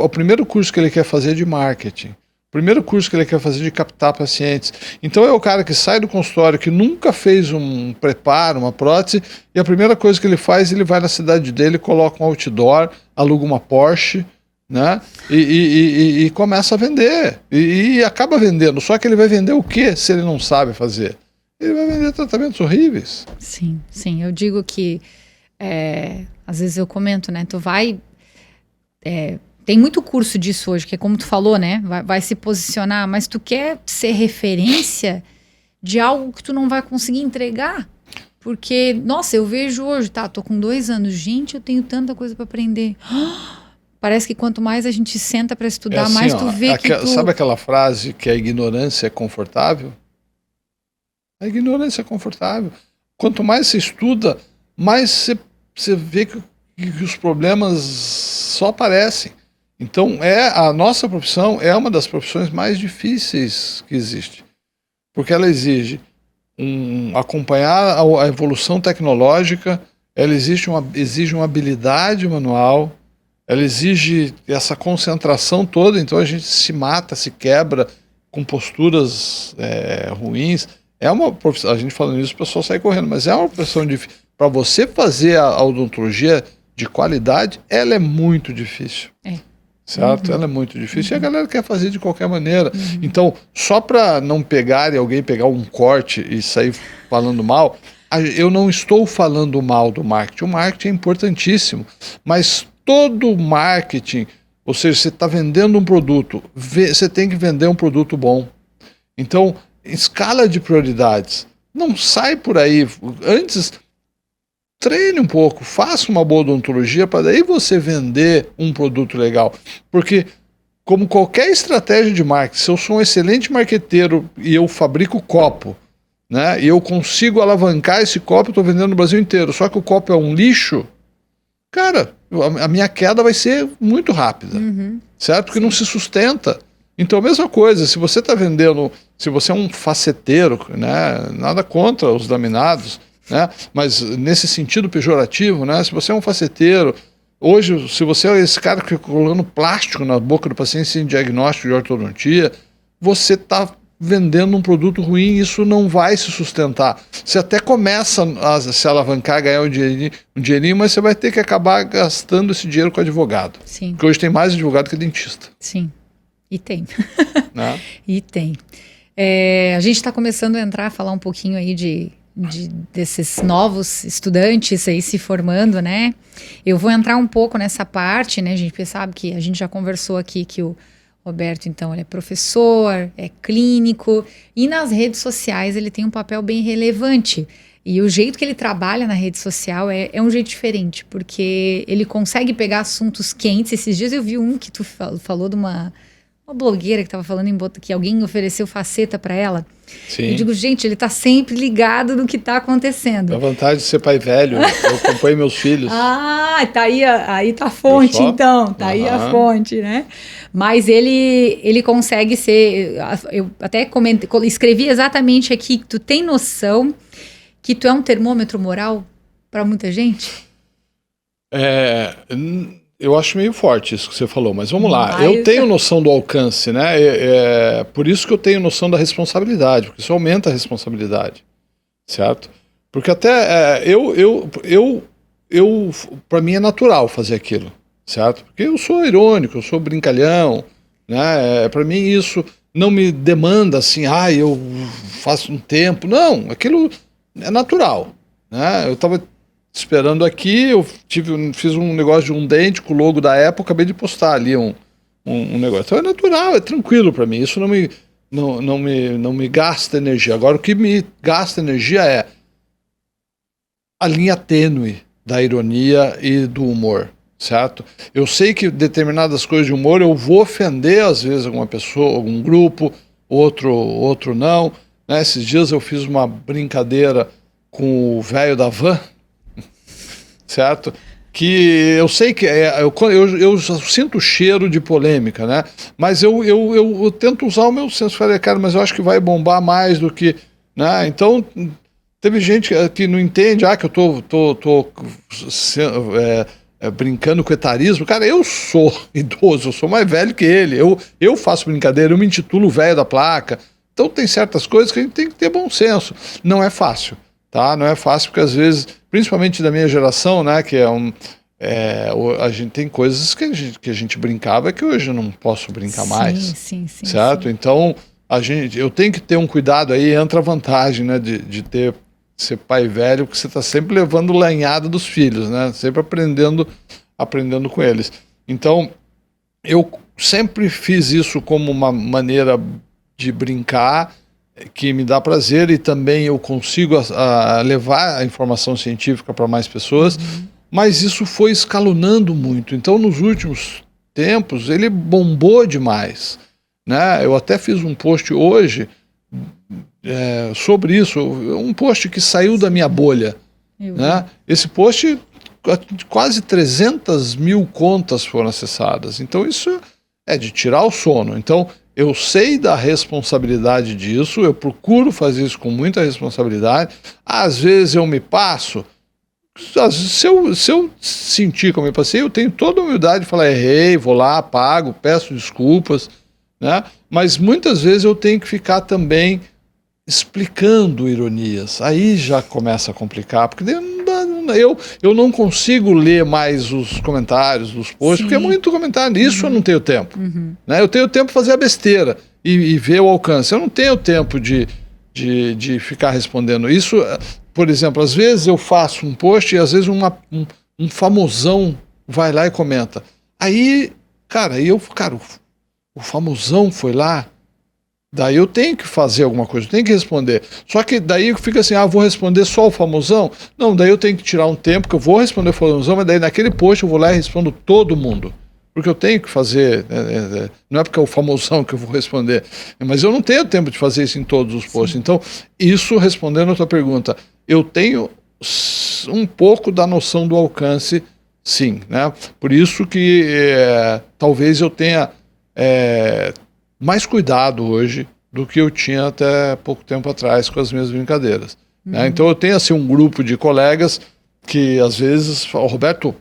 O primeiro curso que ele quer fazer é de marketing. O primeiro curso que ele quer fazer é de captar pacientes. Então é o cara que sai do consultório, que nunca fez um preparo, uma prótese, e a primeira coisa que ele faz, ele vai na cidade dele, coloca um outdoor, aluga uma Porsche, né? E começa a vender. E acaba vendendo. Só que ele vai vender o quê se ele não sabe fazer? Ele vai vender tratamentos horríveis. Sim. Eu digo que às vezes eu comento, né? Tu vai... tem muito curso disso hoje, que é como tu falou, né? Vai se posicionar, mas tu quer ser referência de algo que tu não vai conseguir entregar. Porque, nossa, eu vejo hoje, tô com 2 anos. Gente, eu tenho tanta coisa para aprender. Parece que quanto mais a gente senta para estudar, assim, mais tu vê que tu... Sabe aquela frase que a ignorância é confortável? A ignorância é confortável. Quanto mais você estuda, mais você vê que os problemas só aparecem. Então, a nossa profissão é uma das profissões mais difíceis que existe. Porque ela exige acompanhar a evolução tecnológica, ela exige uma habilidade manual, ela exige essa concentração toda, então a gente se mata, se quebra com posturas ruins. É uma profissão, a gente falando isso, o pessoal sai correndo, mas é uma profissão difícil. Para você fazer a odontologia de qualidade, ela é muito difícil. Certo? Ela é muito difícil e a galera quer fazer de qualquer maneira. Então, só para não alguém pegar um corte e sair falando mal, eu não estou falando mal do marketing. O marketing é importantíssimo, mas todo marketing, ou seja, você está vendendo um produto, você tem que vender um produto bom. Então, escala de prioridades. Não sai por aí. Antes, treine um pouco, faça uma boa odontologia para daí você vender um produto legal. Porque, como qualquer estratégia de marketing, se eu sou um excelente marqueteiro e eu fabrico copo, né, e eu consigo alavancar esse copo, eu estou vendendo no Brasil inteiro, só que o copo é um lixo, cara, a minha queda vai ser muito rápida, certo? Porque não se sustenta. Então, a mesma coisa, se você está vendendo, se você é um faceteiro, né, nada contra os laminados, né, mas nesse sentido pejorativo, né, se você é um faceteiro, Hoje, se você é esse cara que fica colocando plástico na boca do paciente sem diagnóstico de ortodontia, você está vendendo um produto ruim e isso não vai se sustentar. Você até começa a se alavancar, ganhar um dinheirinho, mas você vai ter que acabar gastando esse dinheiro com advogado. Sim. Porque hoje tem mais advogado que dentista. Sim, e tem. Né? E tem. A gente está começando a entrar, a falar um pouquinho aí desses novos estudantes aí se formando, né? Eu vou entrar um pouco nessa parte, né? A gente sabe que a gente já conversou aqui que o Roberto, então, ele é professor, é clínico, e nas redes sociais ele tem um papel bem relevante. E o jeito que ele trabalha na rede social é um jeito diferente, porque ele consegue pegar assuntos quentes. Esses dias eu vi um que tu falou de uma blogueira que estava falando que alguém ofereceu faceta para ela. Sim. Eu digo, gente, ele está sempre ligado no que está acontecendo. A vantagem de ser pai velho, eu acompanho meus filhos. Ah, tá aí tá a fonte, então. Tá aí a fonte, né? Mas ele consegue ser... Eu até escrevi exatamente aqui que tu tem noção que tu é um termômetro moral para muita gente? Eu acho meio forte isso que você falou, mas vamos lá. Eu tenho noção do alcance, né? Por isso que eu tenho noção da responsabilidade, porque isso aumenta a responsabilidade, certo? Porque até para mim é natural fazer aquilo, certo? Porque eu sou irônico, eu sou brincalhão, né? Para mim isso não me demanda assim, eu faço um tempo. Não, aquilo é natural, né? Eu estava esperando aqui, fiz um negócio de um dente com o logo da Apple, acabei de postar ali um negócio. Então é natural, é tranquilo para mim, isso não me gasta energia. Agora o que me gasta energia é a linha tênue da ironia e do humor, certo? Eu sei que determinadas coisas de humor eu vou ofender às vezes alguma pessoa, algum grupo, outro não, né? Esses dias eu fiz uma brincadeira com o velho da van, certo? Que eu sei que eu sinto o cheiro de polêmica, né? Mas eu tento usar o meu senso. Falei, cara, mas eu acho que vai bombar mais do que, né? Então teve gente que não entende, que eu tô brincando com etarismo. Cara, eu sou idoso, eu sou mais velho que ele. Eu faço brincadeira, eu me intitulo velho da placa. Então tem certas coisas que a gente tem que ter bom senso. Não é fácil. Tá? Não é fácil porque às vezes, principalmente da minha geração, né, que a gente tem coisas que a gente brincava que hoje eu não posso brincar mais, sim, certo? Sim. Então eu tenho que ter um cuidado aí, entra a vantagem, né, de ser pai velho, porque você está sempre levando lenhada dos filhos, né, sempre aprendendo com eles. Então eu sempre fiz isso como uma maneira de brincar, que me dá prazer, e também eu consigo levar a informação científica para mais pessoas, mas isso foi escalonando muito. Então, nos últimos tempos, ele bombou demais, né? Eu até fiz um post hoje sobre isso, um post que saiu da minha bolha, né? Esse post, quase 300 mil contas foram acessadas. Então, isso é de tirar o sono. Então, eu sei da responsabilidade disso, eu procuro fazer isso com muita responsabilidade. Às vezes eu me passo. Se eu sentir que eu me passei, eu tenho toda a humildade de falar, errei, vou lá, apago, peço desculpas, né? Mas muitas vezes eu tenho que ficar também explicando ironias. Aí já começa a complicar, porque eu não consigo ler mais os comentários dos posts, porque é muito comentário. Isso eu não tenho tempo. Né? Eu tenho tempo para fazer a besteira e ver o alcance. Eu não tenho tempo de ficar respondendo isso. Por exemplo, às vezes eu faço um post e às vezes um famosão vai lá e comenta. Aí, cara, o famosão foi lá, daí eu tenho que fazer alguma coisa, eu tenho que responder. Só que daí fica assim, vou responder só o famosão? Não, daí eu tenho que tirar um tempo que eu vou responder o famosão, mas daí naquele post eu vou lá e respondo todo mundo. Porque eu tenho que fazer, não é porque é o famosão que eu vou responder, mas eu não tenho tempo de fazer isso em todos os posts. Sim. Então, isso respondendo a tua pergunta, eu tenho um pouco da noção do alcance, sim, né? Por isso que talvez eu tenha mais cuidado hoje do que eu tinha até pouco tempo atrás com as minhas brincadeiras. Né? Então eu tenho assim um grupo de colegas que às vezes falam, Roberto,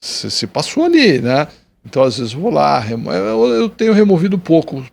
você se passou ali, né? Então, às vezes, eu vou lá, eu tenho removido poucos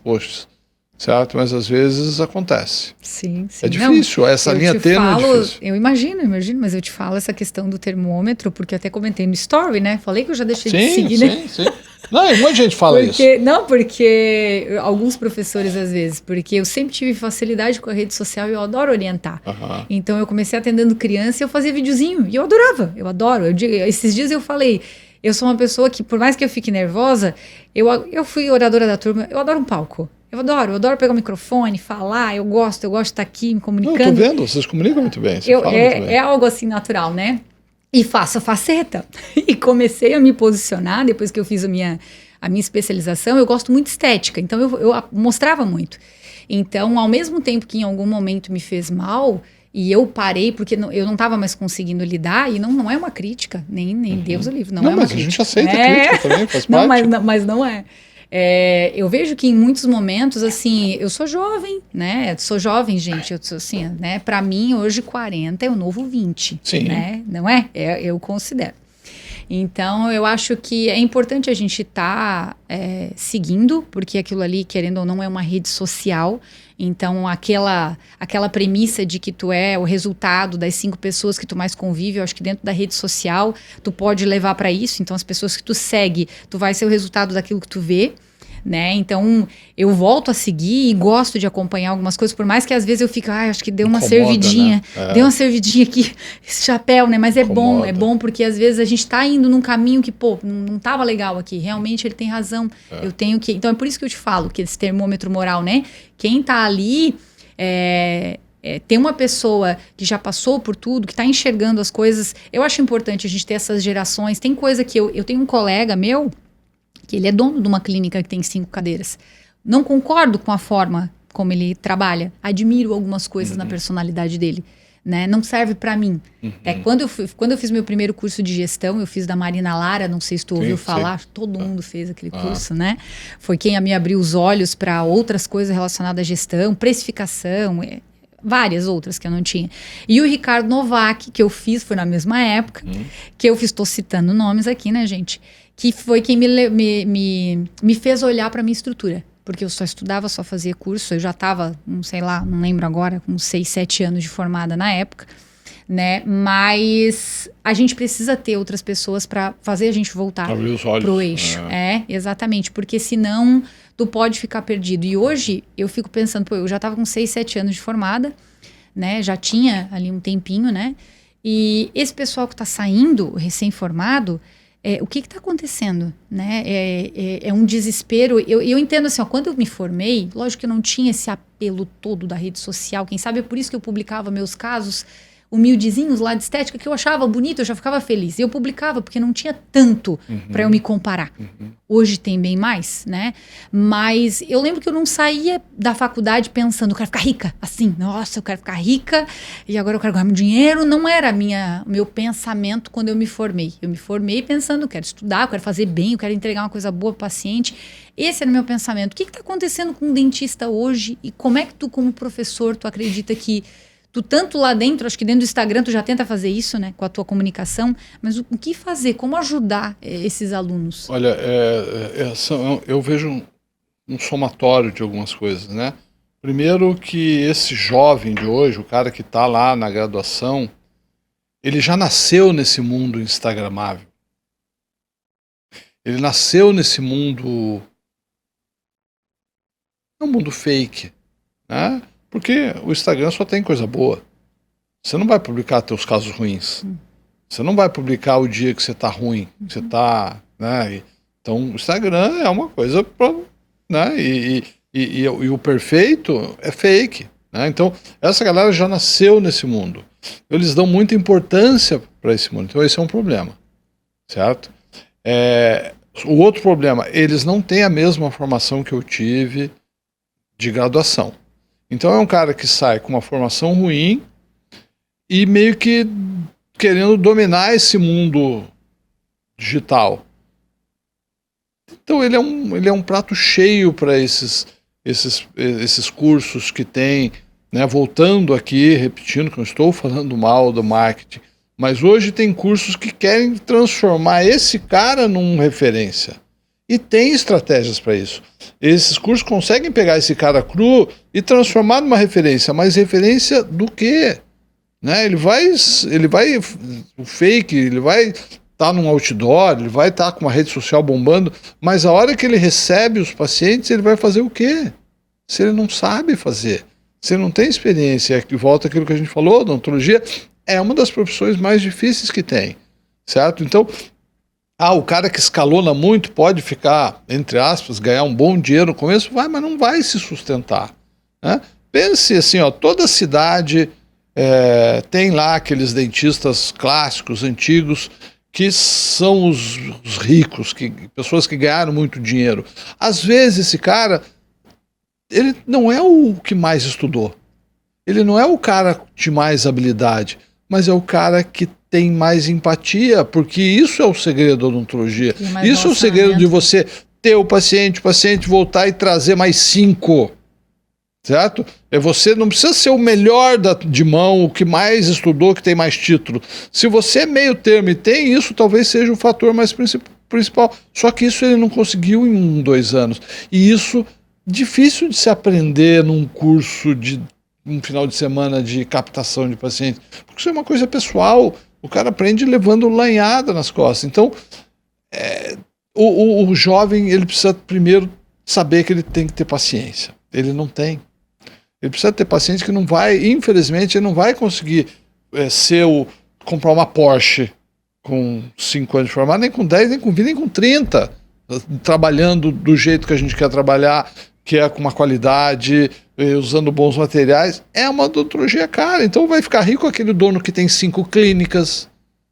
posts, certo? Mas, às vezes, acontece. Sim. É difícil, essa linha tênue é difícil. Eu imagino, mas eu te falo essa questão do termômetro, porque eu até comentei no story, né? Falei que eu já deixei de seguir, né? Sim. Não, muita gente fala isso. Não, porque alguns professores, às vezes, porque eu sempre tive facilidade com a rede social e eu adoro orientar. Então, eu comecei atendendo criança e eu fazia videozinho, e eu adorava, eu adoro. Esses dias eu falei... Eu sou uma pessoa que, por mais que eu fique nervosa, eu fui oradora da turma, eu adoro um palco. Eu adoro pegar o microfone, falar, eu gosto de estar aqui me comunicando. Não, eu tô vendo, vocês comunicam muito bem, você fala muito bem. É algo assim natural, né? E faço a faceta. E comecei a me posicionar, depois que eu fiz a minha especialização, eu gosto muito de estética, então eu mostrava muito. Então, ao mesmo tempo que em algum momento me fez mal... E eu parei porque eu não estava mais conseguindo lidar, e não é uma crítica, nem Deus o livre, não é uma crítica. Mas a gente aceita crítica também, faz parte. Mas não é. Eu vejo que em muitos momentos, assim, eu sou jovem, né? Sou jovem, gente, eu sou assim, né? Para mim, hoje 40 é o novo 20, Sim. Né? Não é? Eu considero. Então, eu acho que é importante a gente estar seguindo, porque aquilo ali, querendo ou não, é uma rede social. Então, aquela premissa de que tu é o resultado das 5 pessoas que tu mais convive, eu acho que dentro da rede social, tu pode levar para isso. Então, as pessoas que tu segue, tu vai ser o resultado daquilo que tu vê, né? Então, eu volto a seguir e gosto de acompanhar algumas coisas, por mais que às vezes eu fique, acho que deu uma servidinha, né? Deu uma servidinha aqui, esse chapéu, né? Mas é bom porque às vezes a gente tá indo num caminho que, não tava legal aqui, realmente ele tem razão, eu tenho que... Então, é por isso que eu te falo, que esse termômetro moral, né? Quem tá ali... tem uma pessoa que já passou por tudo, que está enxergando as coisas. Eu acho importante a gente ter essas gerações. Tem coisa que eu tenho um colega meu, que ele é dono de uma clínica que tem 5 cadeiras. Não concordo com a forma como ele trabalha. Admiro algumas coisas na personalidade dele. Né? Não serve para mim. Quando eu fiz meu primeiro curso de gestão, eu fiz da Marina Lara, não sei se tu ouviu falar, todo mundo fez aquele curso, né? Foi quem me abriu os olhos para outras coisas relacionadas à gestão, precificação, várias outras que eu não tinha. E o Ricardo Novak, que eu fiz, foi na mesma época, que eu fiz, estou citando nomes aqui, né, gente? Que foi quem me fez olhar para a minha estrutura. Porque eu só estudava, só fazia curso, eu já estava, sei lá, não lembro agora, com 6, 7 anos de formada na época, né? Mas a gente precisa ter outras pessoas para fazer a gente voltar pro eixo. Exatamente, porque senão tu pode ficar perdido. E hoje eu fico pensando, eu já estava com 6, 7 anos de formada, né? Já tinha ali um tempinho, né? E esse pessoal que está saindo, recém-formado, o que está acontecendo, né? É um desespero. Eu entendo assim, quando eu me formei, lógico que eu não tinha esse apelo todo da rede social. Quem sabe é por isso que eu publicava meus casos humildezinhos lá de estética, que eu achava bonito, eu já ficava feliz. E eu publicava porque não tinha tanto para eu me comparar. Hoje tem bem mais, né? Mas eu lembro que eu não saía da faculdade pensando, eu quero ficar rica, assim, nossa, eu quero ficar rica e agora eu quero ganhar meu dinheiro. Não era meu pensamento quando eu me formei. Eu me formei pensando, eu quero estudar, eu quero fazer bem, eu quero entregar uma coisa boa para o paciente. Esse era o meu pensamento. O que está acontecendo com um dentista hoje e como é que tu, como professor, tu acredita que tu tanto lá dentro, acho que dentro do Instagram tu já tenta fazer isso, né, com a tua comunicação, mas o que fazer, como ajudar esses alunos? Olha, eu vejo um somatório de algumas coisas, né? Primeiro que esse jovem de hoje, o cara que está lá na graduação, ele já nasceu nesse mundo instagramável. Ele nasceu nesse mundo, é um mundo fake, né? Porque o Instagram só tem coisa boa. Você não vai publicar teus casos ruins. Você não vai publicar o dia que você está ruim, que você está, né? Então, o Instagram é uma coisa, né? E o perfeito é fake, né? Então, essa galera já nasceu nesse mundo. Eles dão muita importância para esse mundo. Então, esse é um problema, certo? O outro problema, eles não têm a mesma formação que eu tive de graduação. Então é um cara que sai com uma formação ruim e meio que querendo dominar esse mundo digital. Então ele é um prato cheio para esses cursos que tem, né? Voltando aqui, repetindo que eu estou falando mal do marketing, Mas hoje tem cursos que querem transformar esse cara num referência. E tem estratégias para isso. Esses cursos conseguem pegar esse cara cru e transformar numa referência. Mas referência do quê? Né? Ele vai o fake, ele vai estar num outdoor, ele vai estar com uma rede social bombando, mas a hora que ele recebe os pacientes, ele vai fazer o quê? Se ele não sabe fazer, se ele não tem experiência, volta aquilo que a gente falou, a odontologia é uma das profissões mais difíceis que tem, certo? Então, o cara que escalona muito pode ficar, entre aspas, ganhar um bom dinheiro no começo, vai, mas não vai se sustentar, né? Pense assim, toda cidade tem lá aqueles dentistas clássicos, antigos, que são os ricos, pessoas que ganharam muito dinheiro. Às vezes esse cara, ele não é o que mais estudou, ele não é o cara de mais habilidade, mas é o cara que tem mais empatia, porque isso é o segredo da odontologia. Isso é o segredo de você ter o paciente voltar e trazer mais 5. Certo? Você não precisa ser o melhor de mão, o que mais estudou, que tem mais título. Se você é meio termo e tem isso, talvez seja o fator mais principal. Só que isso ele não conseguiu em 2 anos. E isso difícil de se aprender num curso de um final de semana de captação de pacientes. Porque isso é uma coisa pessoal. O cara aprende levando lanhada nas costas. Então, o jovem ele precisa primeiro saber que ele tem que ter paciência. Ele não tem. Ele precisa ter paciente que não vai, infelizmente, ele não vai conseguir comprar uma Porsche com 5 anos de formado, nem com 10, nem com 20, nem com 30, trabalhando do jeito que a gente quer trabalhar, que é com uma qualidade, usando bons materiais. É uma odontologia cara, então vai ficar rico aquele dono que tem 5 clínicas,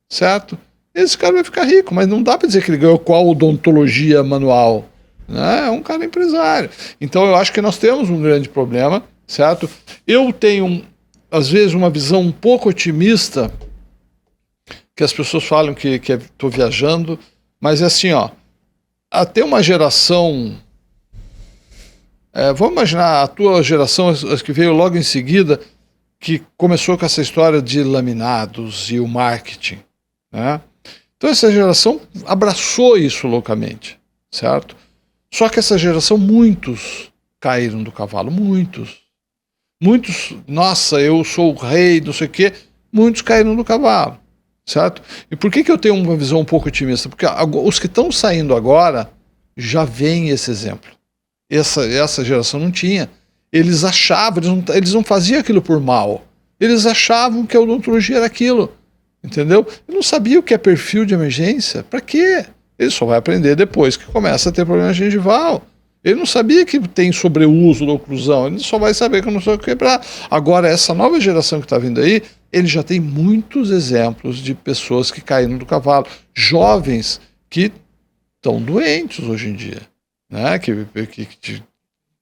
certo? Esse cara vai ficar rico, mas não dá para dizer que ele ganhou qual odontologia manual, né? É um cara empresário. Então eu acho que nós temos um grande problema, certo? Eu tenho, às vezes, uma visão um pouco otimista, que as pessoas falam que estou viajando, mas é assim, até uma geração, vamos imaginar a tua geração, as que veio logo em seguida, que começou com essa história de laminados e o marketing, né? Então essa geração abraçou isso loucamente, certo? Só que essa geração, muitos caíram do cavalo, muitos, nossa, eu sou o rei, não sei o quê, muitos caíram do cavalo, certo? E por que eu tenho uma visão um pouco otimista? Porque os que estão saindo agora já veem esse exemplo. Essa geração não tinha. Eles achavam, eles não faziam aquilo por mal. Eles achavam que a odontologia era aquilo, entendeu? Ele não sabia o que é perfil de emergência. Para quê? Ele só vai aprender depois que começa a ter problema gengival. Ele não sabia que tem sobreuso da oclusão, ele só vai saber que eu não sou quebrar. Agora, essa nova geração que está vindo aí, ele já tem muitos exemplos de pessoas que caíram do cavalo. Jovens que estão doentes hoje em dia, né? Que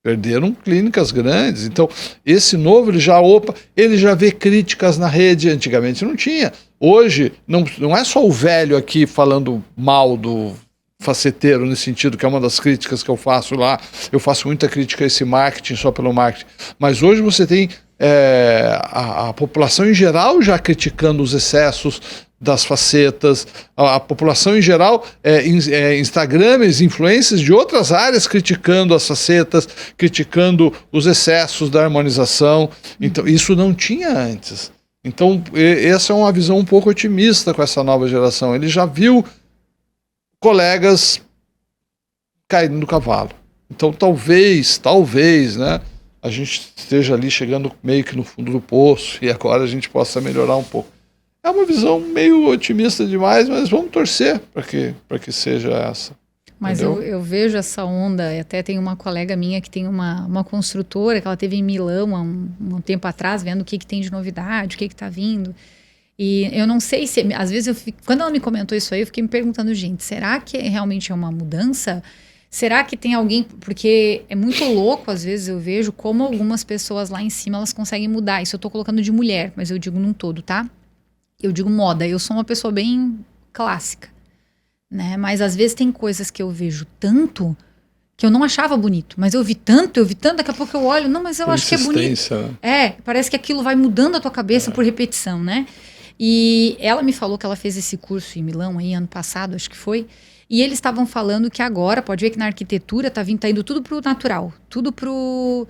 perderam clínicas grandes. Então, esse novo, ele já vê críticas na rede, antigamente não tinha. Hoje, não é só o velho aqui falando mal do faceteiro, nesse sentido, que é uma das críticas que eu faço lá. Eu faço muita crítica a esse marketing, só pelo marketing. Mas hoje você tem a população em geral já criticando os excessos das facetas, a população em geral, Instagramers, influencers de outras áreas criticando as facetas, criticando os excessos da harmonização. Então, isso não tinha antes. Então, essa é uma visão um pouco otimista com essa nova geração. Ele já viu colegas caindo do cavalo. Então, talvez, né, a gente esteja ali chegando meio que no fundo do poço e agora a gente possa melhorar um pouco. É uma visão meio otimista demais, mas vamos torcer para que seja essa. Mas eu vejo essa onda, e até tem uma colega minha que tem uma construtora que ela teve em Milão há um tempo atrás, vendo o que tem de novidade, o que está vindo. E eu não sei se, às vezes, quando ela me comentou isso aí, eu fiquei me perguntando, gente, será que realmente é uma mudança? Será que tem alguém, porque é muito louco, às vezes eu vejo como algumas pessoas lá em cima, elas conseguem mudar. Isso eu tô colocando de mulher, mas eu digo num todo, tá? Eu digo moda, eu sou uma pessoa bem clássica, né? Mas às vezes tem coisas que eu vejo tanto que eu não achava bonito, mas eu vi tanto, daqui a pouco eu olho, não, mas eu acho que é bonito. Parece que aquilo vai mudando a tua cabeça por repetição, né? E ela me falou que ela fez esse curso em Milão aí ano passado, acho que foi. E eles estavam falando que agora, pode ver que na arquitetura tá indo tudo pro natural, tudo pro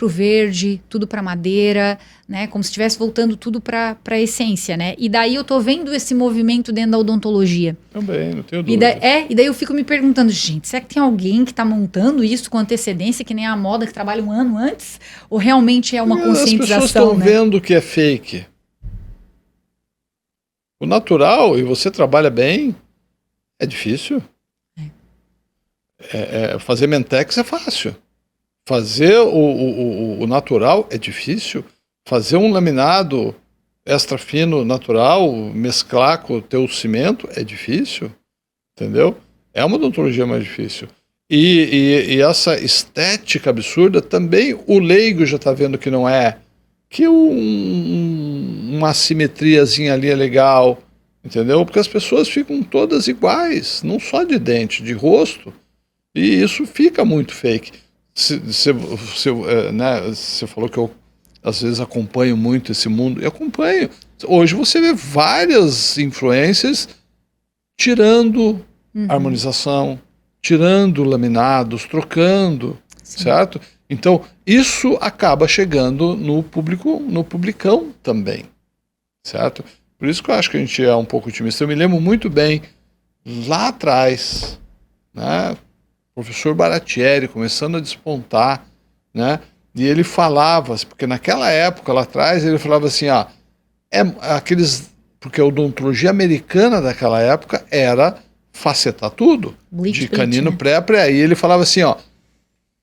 verde, tudo para madeira, né? Como se estivesse voltando tudo para a essência, né? E daí eu tô vendo esse movimento dentro da odontologia. Também, não tenho dúvida. E daí eu fico me perguntando, gente, será que tem alguém que tá montando isso com antecedência, que nem a moda que trabalha um ano antes? Ou realmente é uma conscientização? As pessoas estão vendo que é fake. O natural, e você trabalha bem, é difícil. Fazer Mentex é fácil. Fazer o natural é difícil. Fazer um laminado extra fino natural, mesclar com o teu cimento, é difícil. Entendeu? É uma odontologia mais difícil. E essa estética absurda também o leigo já está vendo que não é. Que uma assimetriazinha ali é legal. Entendeu? Porque as pessoas ficam todas iguais, não só de dente, de rosto. E isso fica muito fake. Você falou que eu às vezes acompanho muito esse mundo. Eu acompanho. Hoje você vê várias influências tirando harmonização, tirando laminados, trocando, certo? Então, isso acaba chegando no publicão também, certo? Por isso que eu acho que a gente é um pouco otimista. Eu me lembro muito bem, lá atrás, né? Professor Baratieri começando a despontar, né? E ele falava, porque naquela época, lá atrás, ele falava assim, porque a odontologia americana daquela época era facetar tudo, de canino pré, aí ele falava assim,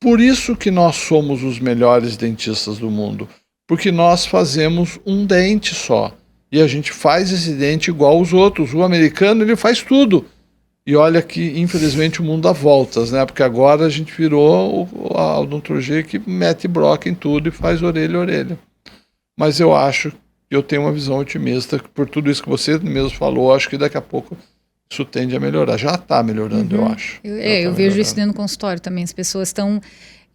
por isso que nós somos os melhores dentistas do mundo, porque nós fazemos um dente só, e a gente faz esse dente igual aos outros, o americano ele faz tudo. E olha que, infelizmente, o mundo dá voltas, né? Porque agora a gente virou a odontologia que mete broca em tudo e faz orelha a orelha. Mas eu acho que eu tenho uma visão otimista, que por tudo isso que você mesmo falou, acho que daqui a pouco isso tende a melhorar. Já está melhorando, eu acho. Eu vejo isso dentro do consultório também. As pessoas estão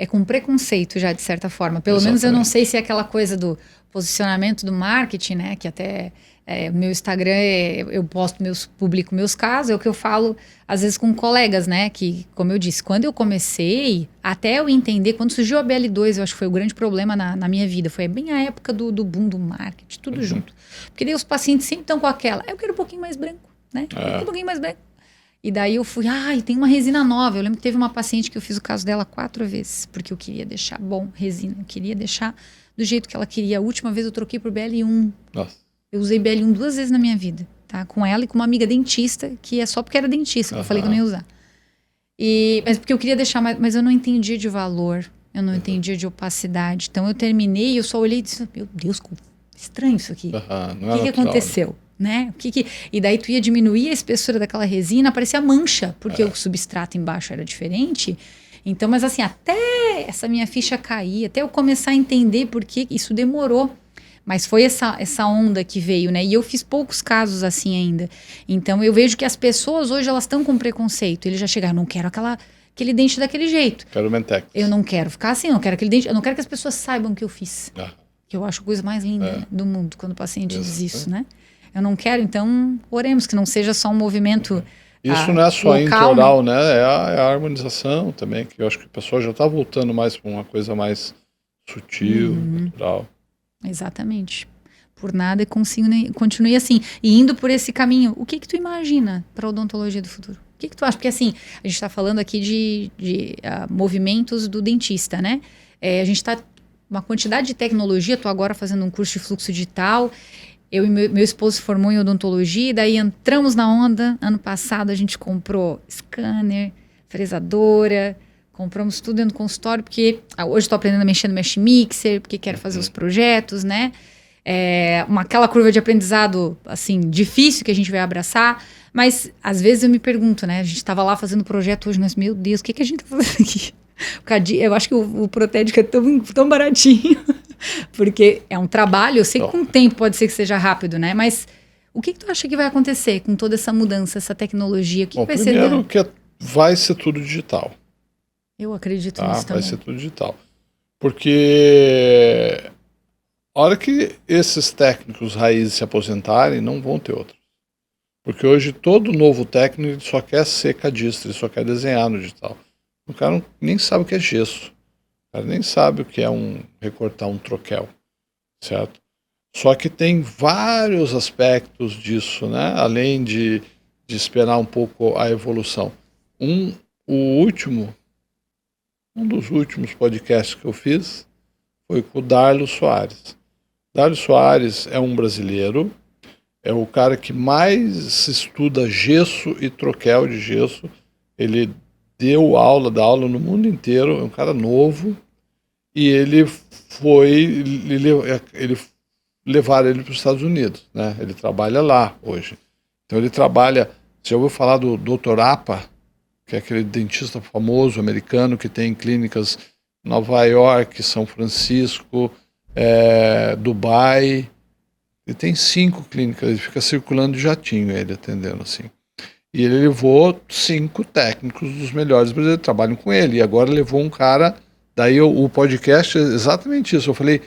com preconceito já, de certa forma. Pelo menos eu não sei se é aquela coisa do posicionamento do marketing, né? Que até... meu Instagram, eu publico meus casos, é o que eu falo às vezes com colegas, né, que, como eu disse, quando eu comecei, até eu entender, quando surgiu a BL2, eu acho que foi o grande problema na minha vida, foi bem a época do boom do marketing, tudo junto, porque daí os pacientes sempre estão com aquela, eu quero um pouquinho mais branco, né, um pouquinho mais branco, e daí eu fui, tem uma resina nova, eu lembro que teve uma paciente que eu fiz o caso dela 4 vezes, porque eu queria deixar bom resina, eu queria deixar do jeito que ela queria, a última vez eu troquei por BL1. Nossa. Eu usei BL1 2 vezes na minha vida, tá? Com ela e com uma amiga dentista, que é só porque era dentista, que eu falei que eu não ia usar. Mas porque eu queria deixar mais, mas eu não entendia de valor, eu não entendia de opacidade. Então eu terminei, eu só olhei e disse, meu Deus, estranho isso aqui. O que aconteceu? Né? E daí tu ia diminuir a espessura daquela resina, aparecia mancha, porque o substrato embaixo era diferente. Então, mas assim, até essa minha ficha cair, até eu começar a entender por que isso demorou. Mas foi essa onda que veio, né? E eu fiz poucos casos assim ainda. Então, eu vejo que as pessoas hoje, elas estão com preconceito. Eles já chegaram, não quero aquele dente daquele jeito. Quero Mentex. Eu não quero ficar assim, eu não quero aquele dente. Eu não quero que as pessoas saibam o que eu fiz. Que eu acho a coisa mais linda do mundo, quando o paciente diz isso, né? Eu não quero, então, oremos que não seja só um movimento isso não é só intraoral, né? É a harmonização também, que eu acho que o pessoal já está voltando mais para uma coisa mais sutil, natural. Exatamente. Por nada continue assim. E indo por esse caminho, o que tu imagina para a odontologia do futuro? O que tu acha? Porque assim, a gente está falando aqui de movimentos do dentista, né? A gente está uma quantidade de tecnologia, estou agora fazendo um curso de fluxo digital, eu e meu esposo se formou em odontologia, e daí entramos na onda. Ano passado a gente comprou scanner, fresadora, compramos tudo dentro do consultório, porque hoje estou aprendendo a mexer no Mesh Mixer, porque quero fazer os projetos, né? Aquela curva de aprendizado, assim, difícil que a gente vai abraçar, mas às vezes eu me pergunto, né? A gente estava lá fazendo projeto hoje, mas meu Deus, o que a gente está fazendo aqui? Eu acho que o protético é tão baratinho, porque é um trabalho, eu sei que com o tempo pode ser que seja rápido, né? Mas o que tu acha que vai acontecer com toda essa mudança, essa tecnologia? O que vai ser? Primeiro que vai ser tudo digital. Eu acredito nisso também. Vai ser tudo digital. Porque A hora que esses técnicos raízes se aposentarem, não vão ter outros. Porque hoje todo novo técnico só quer ser cadista, ele só quer desenhar no digital. O cara nem sabe o que é gesso. O cara nem sabe o que é recortar um troquel, certo? Só que tem vários aspectos disso, né? Além de esperar um pouco a evolução. Um dos últimos podcasts que eu fiz foi com o Darlo Soares. Darlo Soares é um brasileiro, é o cara que mais estuda gesso e troquel de gesso. Ele dá aula no mundo inteiro, é um cara novo, e levaram ele para os Estados Unidos, né? Ele trabalha lá hoje. Então ele trabalha, você já ouviu falar do Dr. Apa, que é aquele dentista famoso americano que tem clínicas em Nova York, São Francisco, Dubai. Ele tem 5 clínicas, ele fica circulando de jatinho, ele atendendo assim. E ele levou 5 técnicos dos melhores brasileiros que trabalham com ele. E agora levou um cara, daí o podcast é exatamente isso. Eu falei,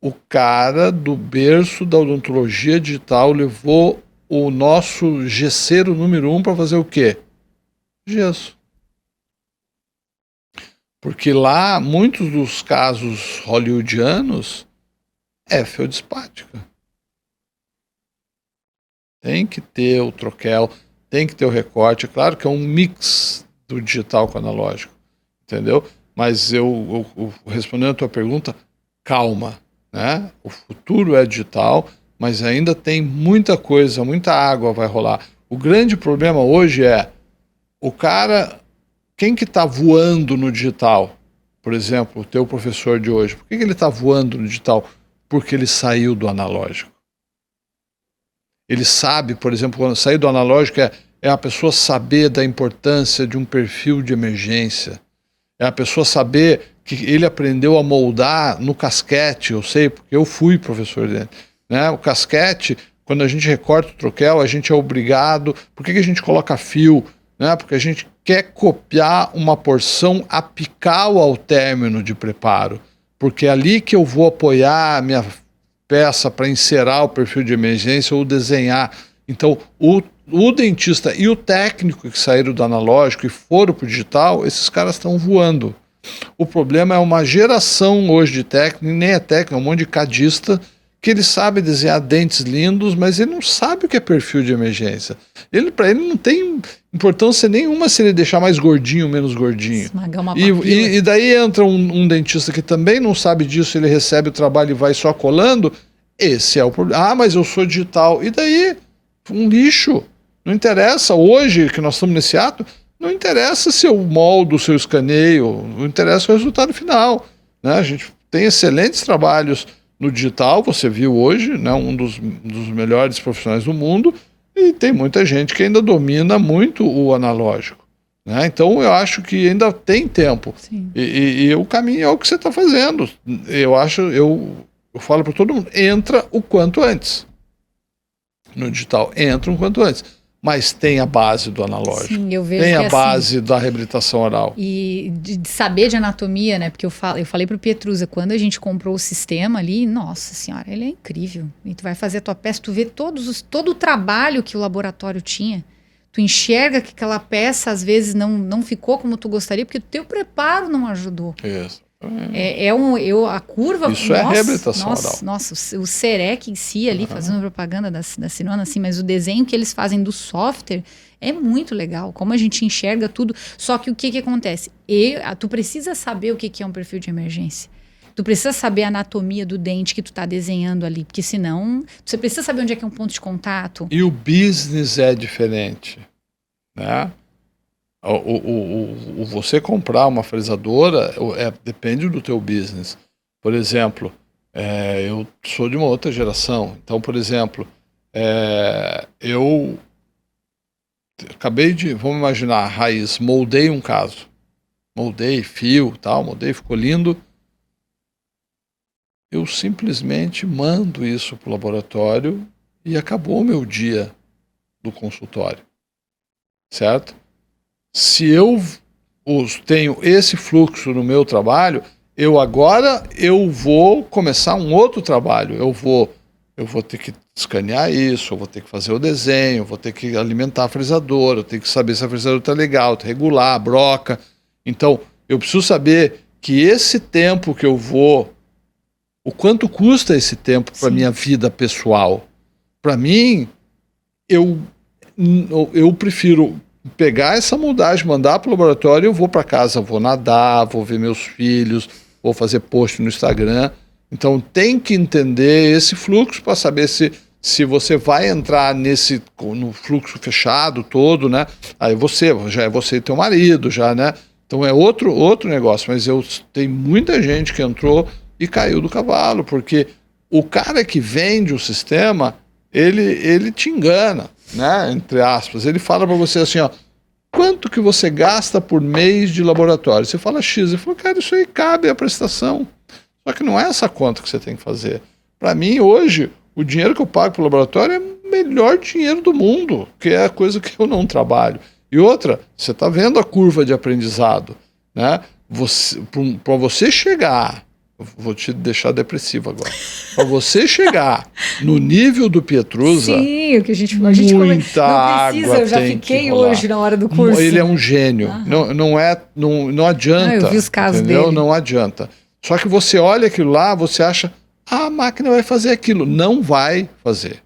o cara do berço da odontologia digital levou o nosso gesseiro número 1 para fazer o quê? Gesso. Porque lá, muitos dos casos hollywoodianos é feldspática. Tem que ter o troquel, tem que ter o recorte. É claro que é um mix do digital com o analógico, entendeu? Mas eu respondendo a tua pergunta, calma, né? O futuro é digital, mas ainda tem muita coisa, muita água vai rolar. O grande problema hoje é o cara, quem que está voando no digital? Por exemplo, o teu professor de hoje, por que ele está voando no digital? Porque ele saiu do analógico. Ele sabe, por exemplo, quando sair do analógico é a pessoa saber da importância de um perfil de emergência. É a pessoa saber que ele aprendeu a moldar no casquete, eu sei, porque eu fui professor dele. Né? O casquete, quando a gente recorta o troquel, a gente é obrigado... Por que a gente coloca fio? Né? Porque a gente quer copiar uma porção apical ao término de preparo. Porque é ali que eu vou apoiar a minha peça para inserar o perfil de emergência ou desenhar. Então, o dentista e o técnico que saíram do analógico e foram para o digital, esses caras estão voando. O problema é uma geração hoje de técnico, nem é técnico, é um monte de cadista, que ele sabe desenhar dentes lindos, mas ele não sabe o que é perfil de emergência. Para ele não tem importância nenhuma se ele deixar mais gordinho ou menos gordinho. E daí entra um dentista que também não sabe disso, ele recebe o trabalho e vai só colando. Esse é o problema. Ah, mas eu sou digital. E daí? Um lixo. Não interessa. Hoje, que nós estamos nesse ato, não interessa se eu moldo, se eu escaneio, não interessa o resultado final. Né? A gente tem excelentes trabalhos no digital, você viu hoje, né, um dos melhores profissionais do mundo, e tem muita gente que ainda domina muito o analógico. Né? Então eu acho que ainda tem tempo. E o caminho é o que você está fazendo. Eu falo para todo mundo, entra o quanto antes. No digital, entra o quanto antes. Mas tem a base do analógico. Sim, eu vejo tem a base da reabilitação oral. E de saber de anatomia, né? Porque eu falei pro Pietrusa, quando a gente comprou o sistema ali, nossa senhora, ele é incrível. E tu vai fazer a tua peça, tu vê todo o trabalho que o laboratório tinha. Tu enxerga que aquela peça, às vezes, não ficou como tu gostaria, porque o teu preparo não ajudou. Isso. A curva... Isso é reabilitação oral. Nossa, o Serec em si ali, fazendo propaganda da Sinona, assim, mas o desenho que eles fazem do software é muito legal, como a gente enxerga tudo. Só que o que acontece? Tu precisa saber o que é um perfil de emergência. Tu precisa saber a anatomia do dente que tu tá desenhando ali, porque senão... Você precisa saber onde é que é um ponto de contato. E o business é diferente, né? Você comprar uma fresadora depende do teu business. Por exemplo, eu sou de uma outra geração. Então, por exemplo, eu acabei de, vamos imaginar, raiz, moldei um caso. Moldei fio, tal, moldei, ficou lindo. Eu simplesmente mando isso para o laboratório e acabou o meu dia do consultório. Certo? Se eu tenho esse fluxo no meu trabalho, agora eu vou começar um outro trabalho. Eu vou ter que escanear isso, eu vou ter que fazer o desenho, eu vou ter que alimentar a frisadora, eu tenho que saber se a frisadora está legal, regular, broca. Então, eu preciso saber que esse tempo que eu vou, o quanto custa esse tempo para minha vida pessoal. Para mim, eu prefiro pegar essa moldagem, mandar para o laboratório, eu vou para casa, vou nadar, vou ver meus filhos, vou fazer post no Instagram. Então tem que entender esse fluxo para saber se você vai entrar no fluxo fechado todo, né? Aí já é você e teu marido, já, né? Então é outro negócio, mas tem muita gente que entrou e caiu do cavalo, porque o cara que vende o sistema, ele te engana, né? Entre aspas, ele fala para você assim, ó, quanto que você gasta por mês de laboratório? Você fala X, ele falou, cara, isso aí cabe à prestação. Só que não é essa conta que você tem que fazer. Para mim, hoje, o dinheiro que eu pago para o laboratório é o melhor dinheiro do mundo, que é a coisa que eu não trabalho. E outra, você está vendo a curva de aprendizado, né? Para você chegar, vou te deixar depressivo agora, para você chegar no nível do Pietrusa, sim, o que a gente não precisa, eu já fiquei hoje na hora do curso. Ele é um gênio, não adianta. Eu vi os casos entendeu? dele. Não adianta. Só que você olha aquilo lá, você acha, a máquina vai fazer aquilo. Não vai fazer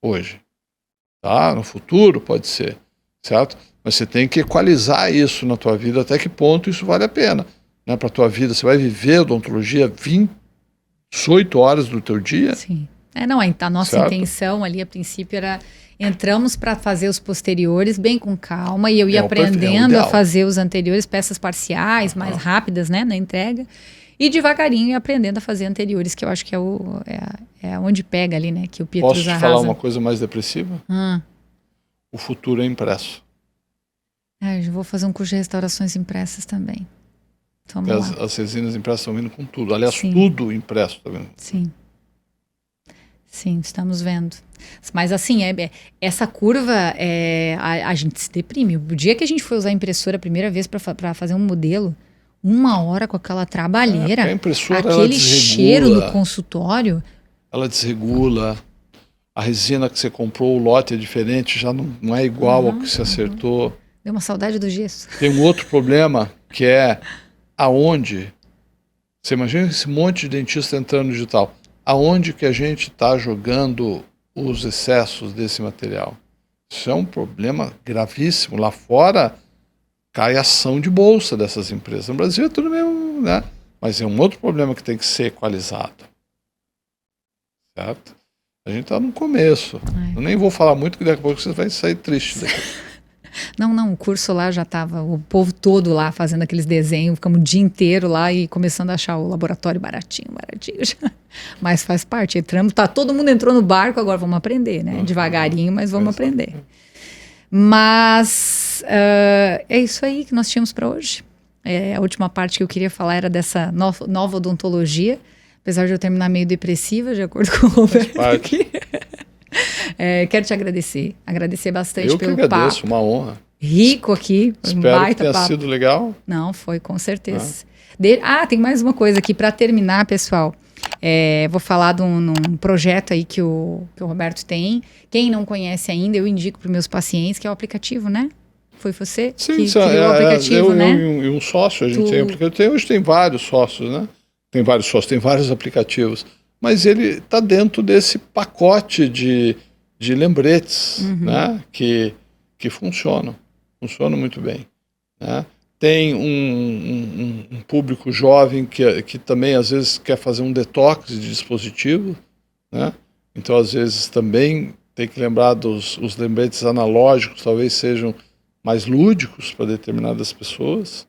hoje. Tá? No futuro pode ser, certo? Mas você tem que equalizar isso na tua vida, até que ponto isso vale a pena. Né? Para a tua vida, você vai viver odontologia 28 horas do teu dia? Sim. A nossa intenção ali, a princípio, era... Entramos para fazer os posteriores bem com calma e eu ia aprendendo a fazer os anteriores, peças parciais, mais rápidas, né, na entrega. E devagarinho ia aprendendo a fazer anteriores, que eu acho que é onde pega ali, né? Que o Pietrusa arrasa. Posso te falar uma coisa mais depressiva? O futuro é impresso. Eu vou fazer um curso de restaurações impressas também. As resinas impressas estão vindo com tudo. Aliás, tudo impresso está vindo. Sim. Sim, estamos vendo. Mas assim, essa curva, a gente se deprime. O dia que a gente foi usar a impressora a primeira vez para fazer um modelo, 1 hora com aquela trabalheira, a impressora, aquele cheiro do consultório. Ela desregula. A resina que você comprou, o lote é diferente, já não é igual ao que você acertou. Deu uma saudade do gesso. Tem um outro problema, que é aonde. Você imagina esse monte de dentista entrando no digital. Aonde que a gente está jogando os excessos desse material? Isso é um problema gravíssimo. Lá fora cai ação de bolsa dessas empresas. No Brasil é tudo mesmo, né? Mas é um outro problema que tem que ser equalizado. Certo? A gente está no começo. Eu nem vou falar muito, que daqui a pouco você vai sair triste daqui. Não, o curso lá já estava, o povo todo lá fazendo aqueles desenhos, ficamos o dia inteiro lá e começando a achar o laboratório baratinho. Mas faz parte, entramos, todo mundo entrou no barco, agora vamos aprender, né? Devagarinho, mas vamos aprender. Mas é isso aí que nós tínhamos para hoje. A última parte que eu queria falar era dessa nova odontologia, apesar de eu terminar meio depressiva, de acordo com o Roberto aqui. Quero te agradecer bastante pelo papo. Eu que agradeço, uma honra. Rico aqui, Espero que tenha sido legal. Não, foi, com certeza. Tem mais uma coisa aqui para terminar, pessoal. Vou falar de um projeto aí que o Roberto tem. Quem não conhece ainda, eu indico para os meus pacientes, que é o aplicativo, né? Foi você que criou o aplicativo, né? E um sócio, a gente tem aplicativo. Hoje tem vários sócios, né? Tem vários aplicativos. Mas ele está dentro desse pacote de lembretes, né? Que funcionam muito bem, né? Tem um público jovem que também às vezes quer fazer um detox de dispositivo, né? Então às vezes também tem que lembrar os lembretes analógicos, talvez sejam mais lúdicos para determinadas pessoas,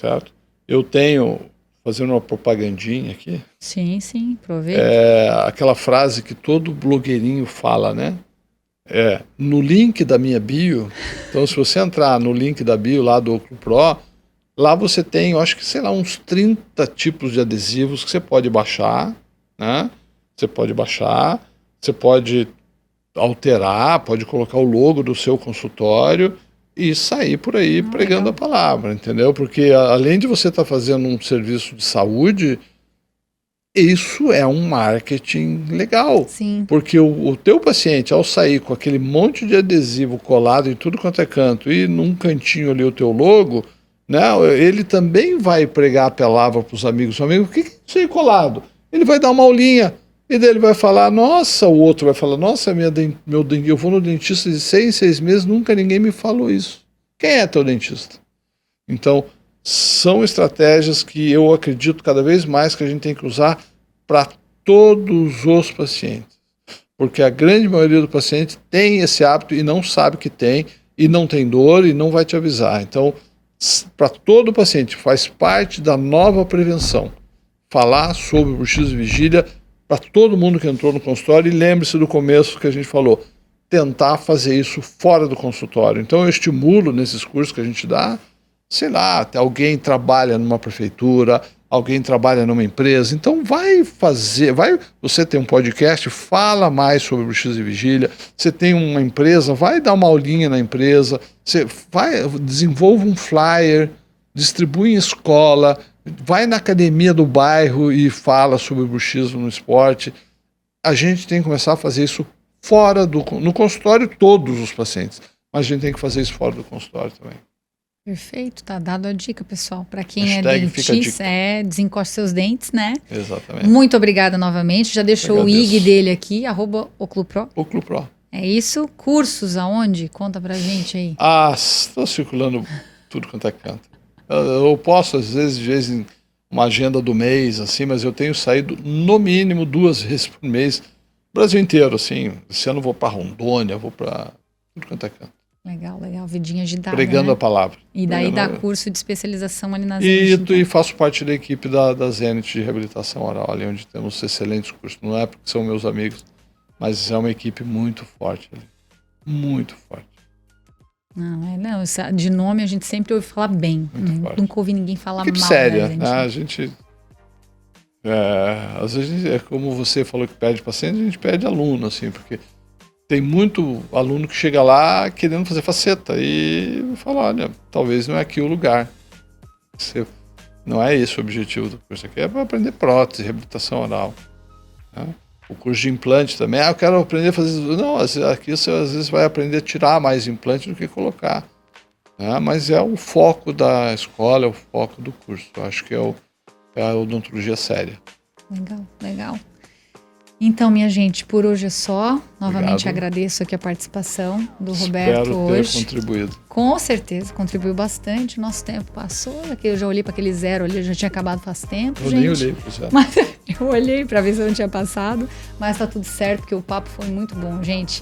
certo? Eu tenho, fazendo uma propagandinha aqui. Sim, aproveita. Aquela frase que todo blogueirinho fala, né? No link da minha bio. Então, se você entrar no link da bio lá do Oclo Pro, lá você tem, eu acho que, sei lá, uns 30 tipos de adesivos que você pode baixar, né? Você pode alterar, pode colocar o logo do seu consultório e sair por aí pregando a palavra, entendeu? Porque além de você estar fazendo um serviço de saúde, isso é um marketing legal. Sim. Porque o teu paciente, ao sair com aquele monte de adesivo colado em tudo quanto é canto e num cantinho ali o teu logo, né, ele também vai pregar a palavra para os amigos. O amigo, o que é isso aí colado? Ele vai dar uma aulinha. E daí ele vai falar, nossa, o outro vai falar, nossa, eu vou no dentista de 6 meses, nunca ninguém me falou isso. Quem é teu dentista? Então, são estratégias que eu acredito cada vez mais que a gente tem que usar para todos os pacientes. Porque a grande maioria do paciente tem esse hábito e não sabe que tem, e não tem dor e não vai te avisar. Então, para todo paciente, faz parte da nova prevenção. Falar sobre bruxismo e vigília para todo mundo que entrou no consultório, e lembre-se do começo que a gente falou, tentar fazer isso fora do consultório. Então eu estimulo nesses cursos que a gente dá, sei lá, alguém trabalha numa prefeitura, alguém trabalha numa empresa, então você tem um podcast, fala mais sobre bruxismo e vigília, você tem uma empresa, vai dar uma aulinha na empresa, desenvolve um flyer, distribui em escola, vai na academia do bairro e fala sobre bruxismo no esporte. A gente tem que começar a fazer isso no consultório, todos os pacientes, mas a gente tem que fazer isso fora do consultório também. Perfeito, tá dado a dica, pessoal. Para quem Hashtag é dentista, desencoste seus dentes, né? Exatamente. Muito obrigada novamente. Já deixou o IG dele aqui, @oclupro. Oclupro. É isso. Cursos aonde? Conta pra gente aí. Estou circulando tudo quanto é canto. Eu posso, às vezes, uma agenda do mês, assim, mas eu tenho saído no mínimo 2 vezes por mês, Brasil inteiro, assim. Esse ano eu vou para Rondônia, vou para tudo quanto é canto. Legal, vidinha agitada, pregando, né? A palavra. E daí dá curso de especialização ali na Zenit. Então. E faço parte da equipe da Zenit de reabilitação oral, ali onde temos excelentes cursos. Não é porque são meus amigos, mas é uma equipe muito forte ali. Muito forte. Não, de nome a gente sempre ouve falar bem. Nunca ouvi ninguém falar equipe mal. Séria, né? A gente... às vezes é como você falou que pede paciente, a gente pede aluno, assim, porque tem muito aluno que chega lá querendo fazer faceta e fala, olha, talvez não é aqui o lugar. Não é esse o objetivo do curso aqui, é para aprender prótese, reabilitação oral. Né? O curso de implante também, eu quero aprender a fazer... Não, aqui você às vezes vai aprender a tirar mais implante do que colocar. Né? Mas é o foco da escola, é o foco do curso. Eu acho que é a odontologia séria. Legal. Então, minha gente, por hoje é só. Novamente agradeço aqui a participação do Roberto hoje. Espero ter contribuído. Com certeza, contribuiu bastante. Nosso tempo passou. Aqui eu já olhei para aquele 0 ali, já tinha acabado faz tempo, eu gente. Nem olhei pro 0. Mas eu olhei para ver se eu não tinha passado. Mas tá tudo certo, porque o papo foi muito bom, gente.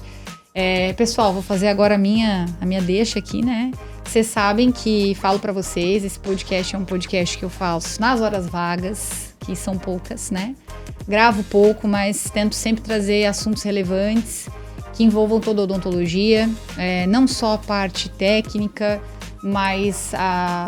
Pessoal, vou fazer agora a minha deixa aqui, né? Vocês sabem que falo para vocês, esse podcast é um podcast que eu faço nas horas vagas, que são poucas, né? Gravo pouco, mas tento sempre trazer assuntos relevantes que envolvam toda a odontologia, não só a parte técnica, mas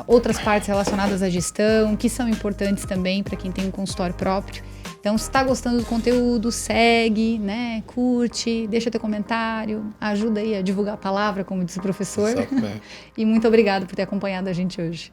outras partes relacionadas à gestão, que são importantes também para quem tem um consultório próprio. Então, se está gostando do conteúdo, segue, né? Curte, deixa teu comentário, ajuda aí a divulgar a palavra, como diz o professor. Exatamente. E muito obrigado por ter acompanhado a gente hoje.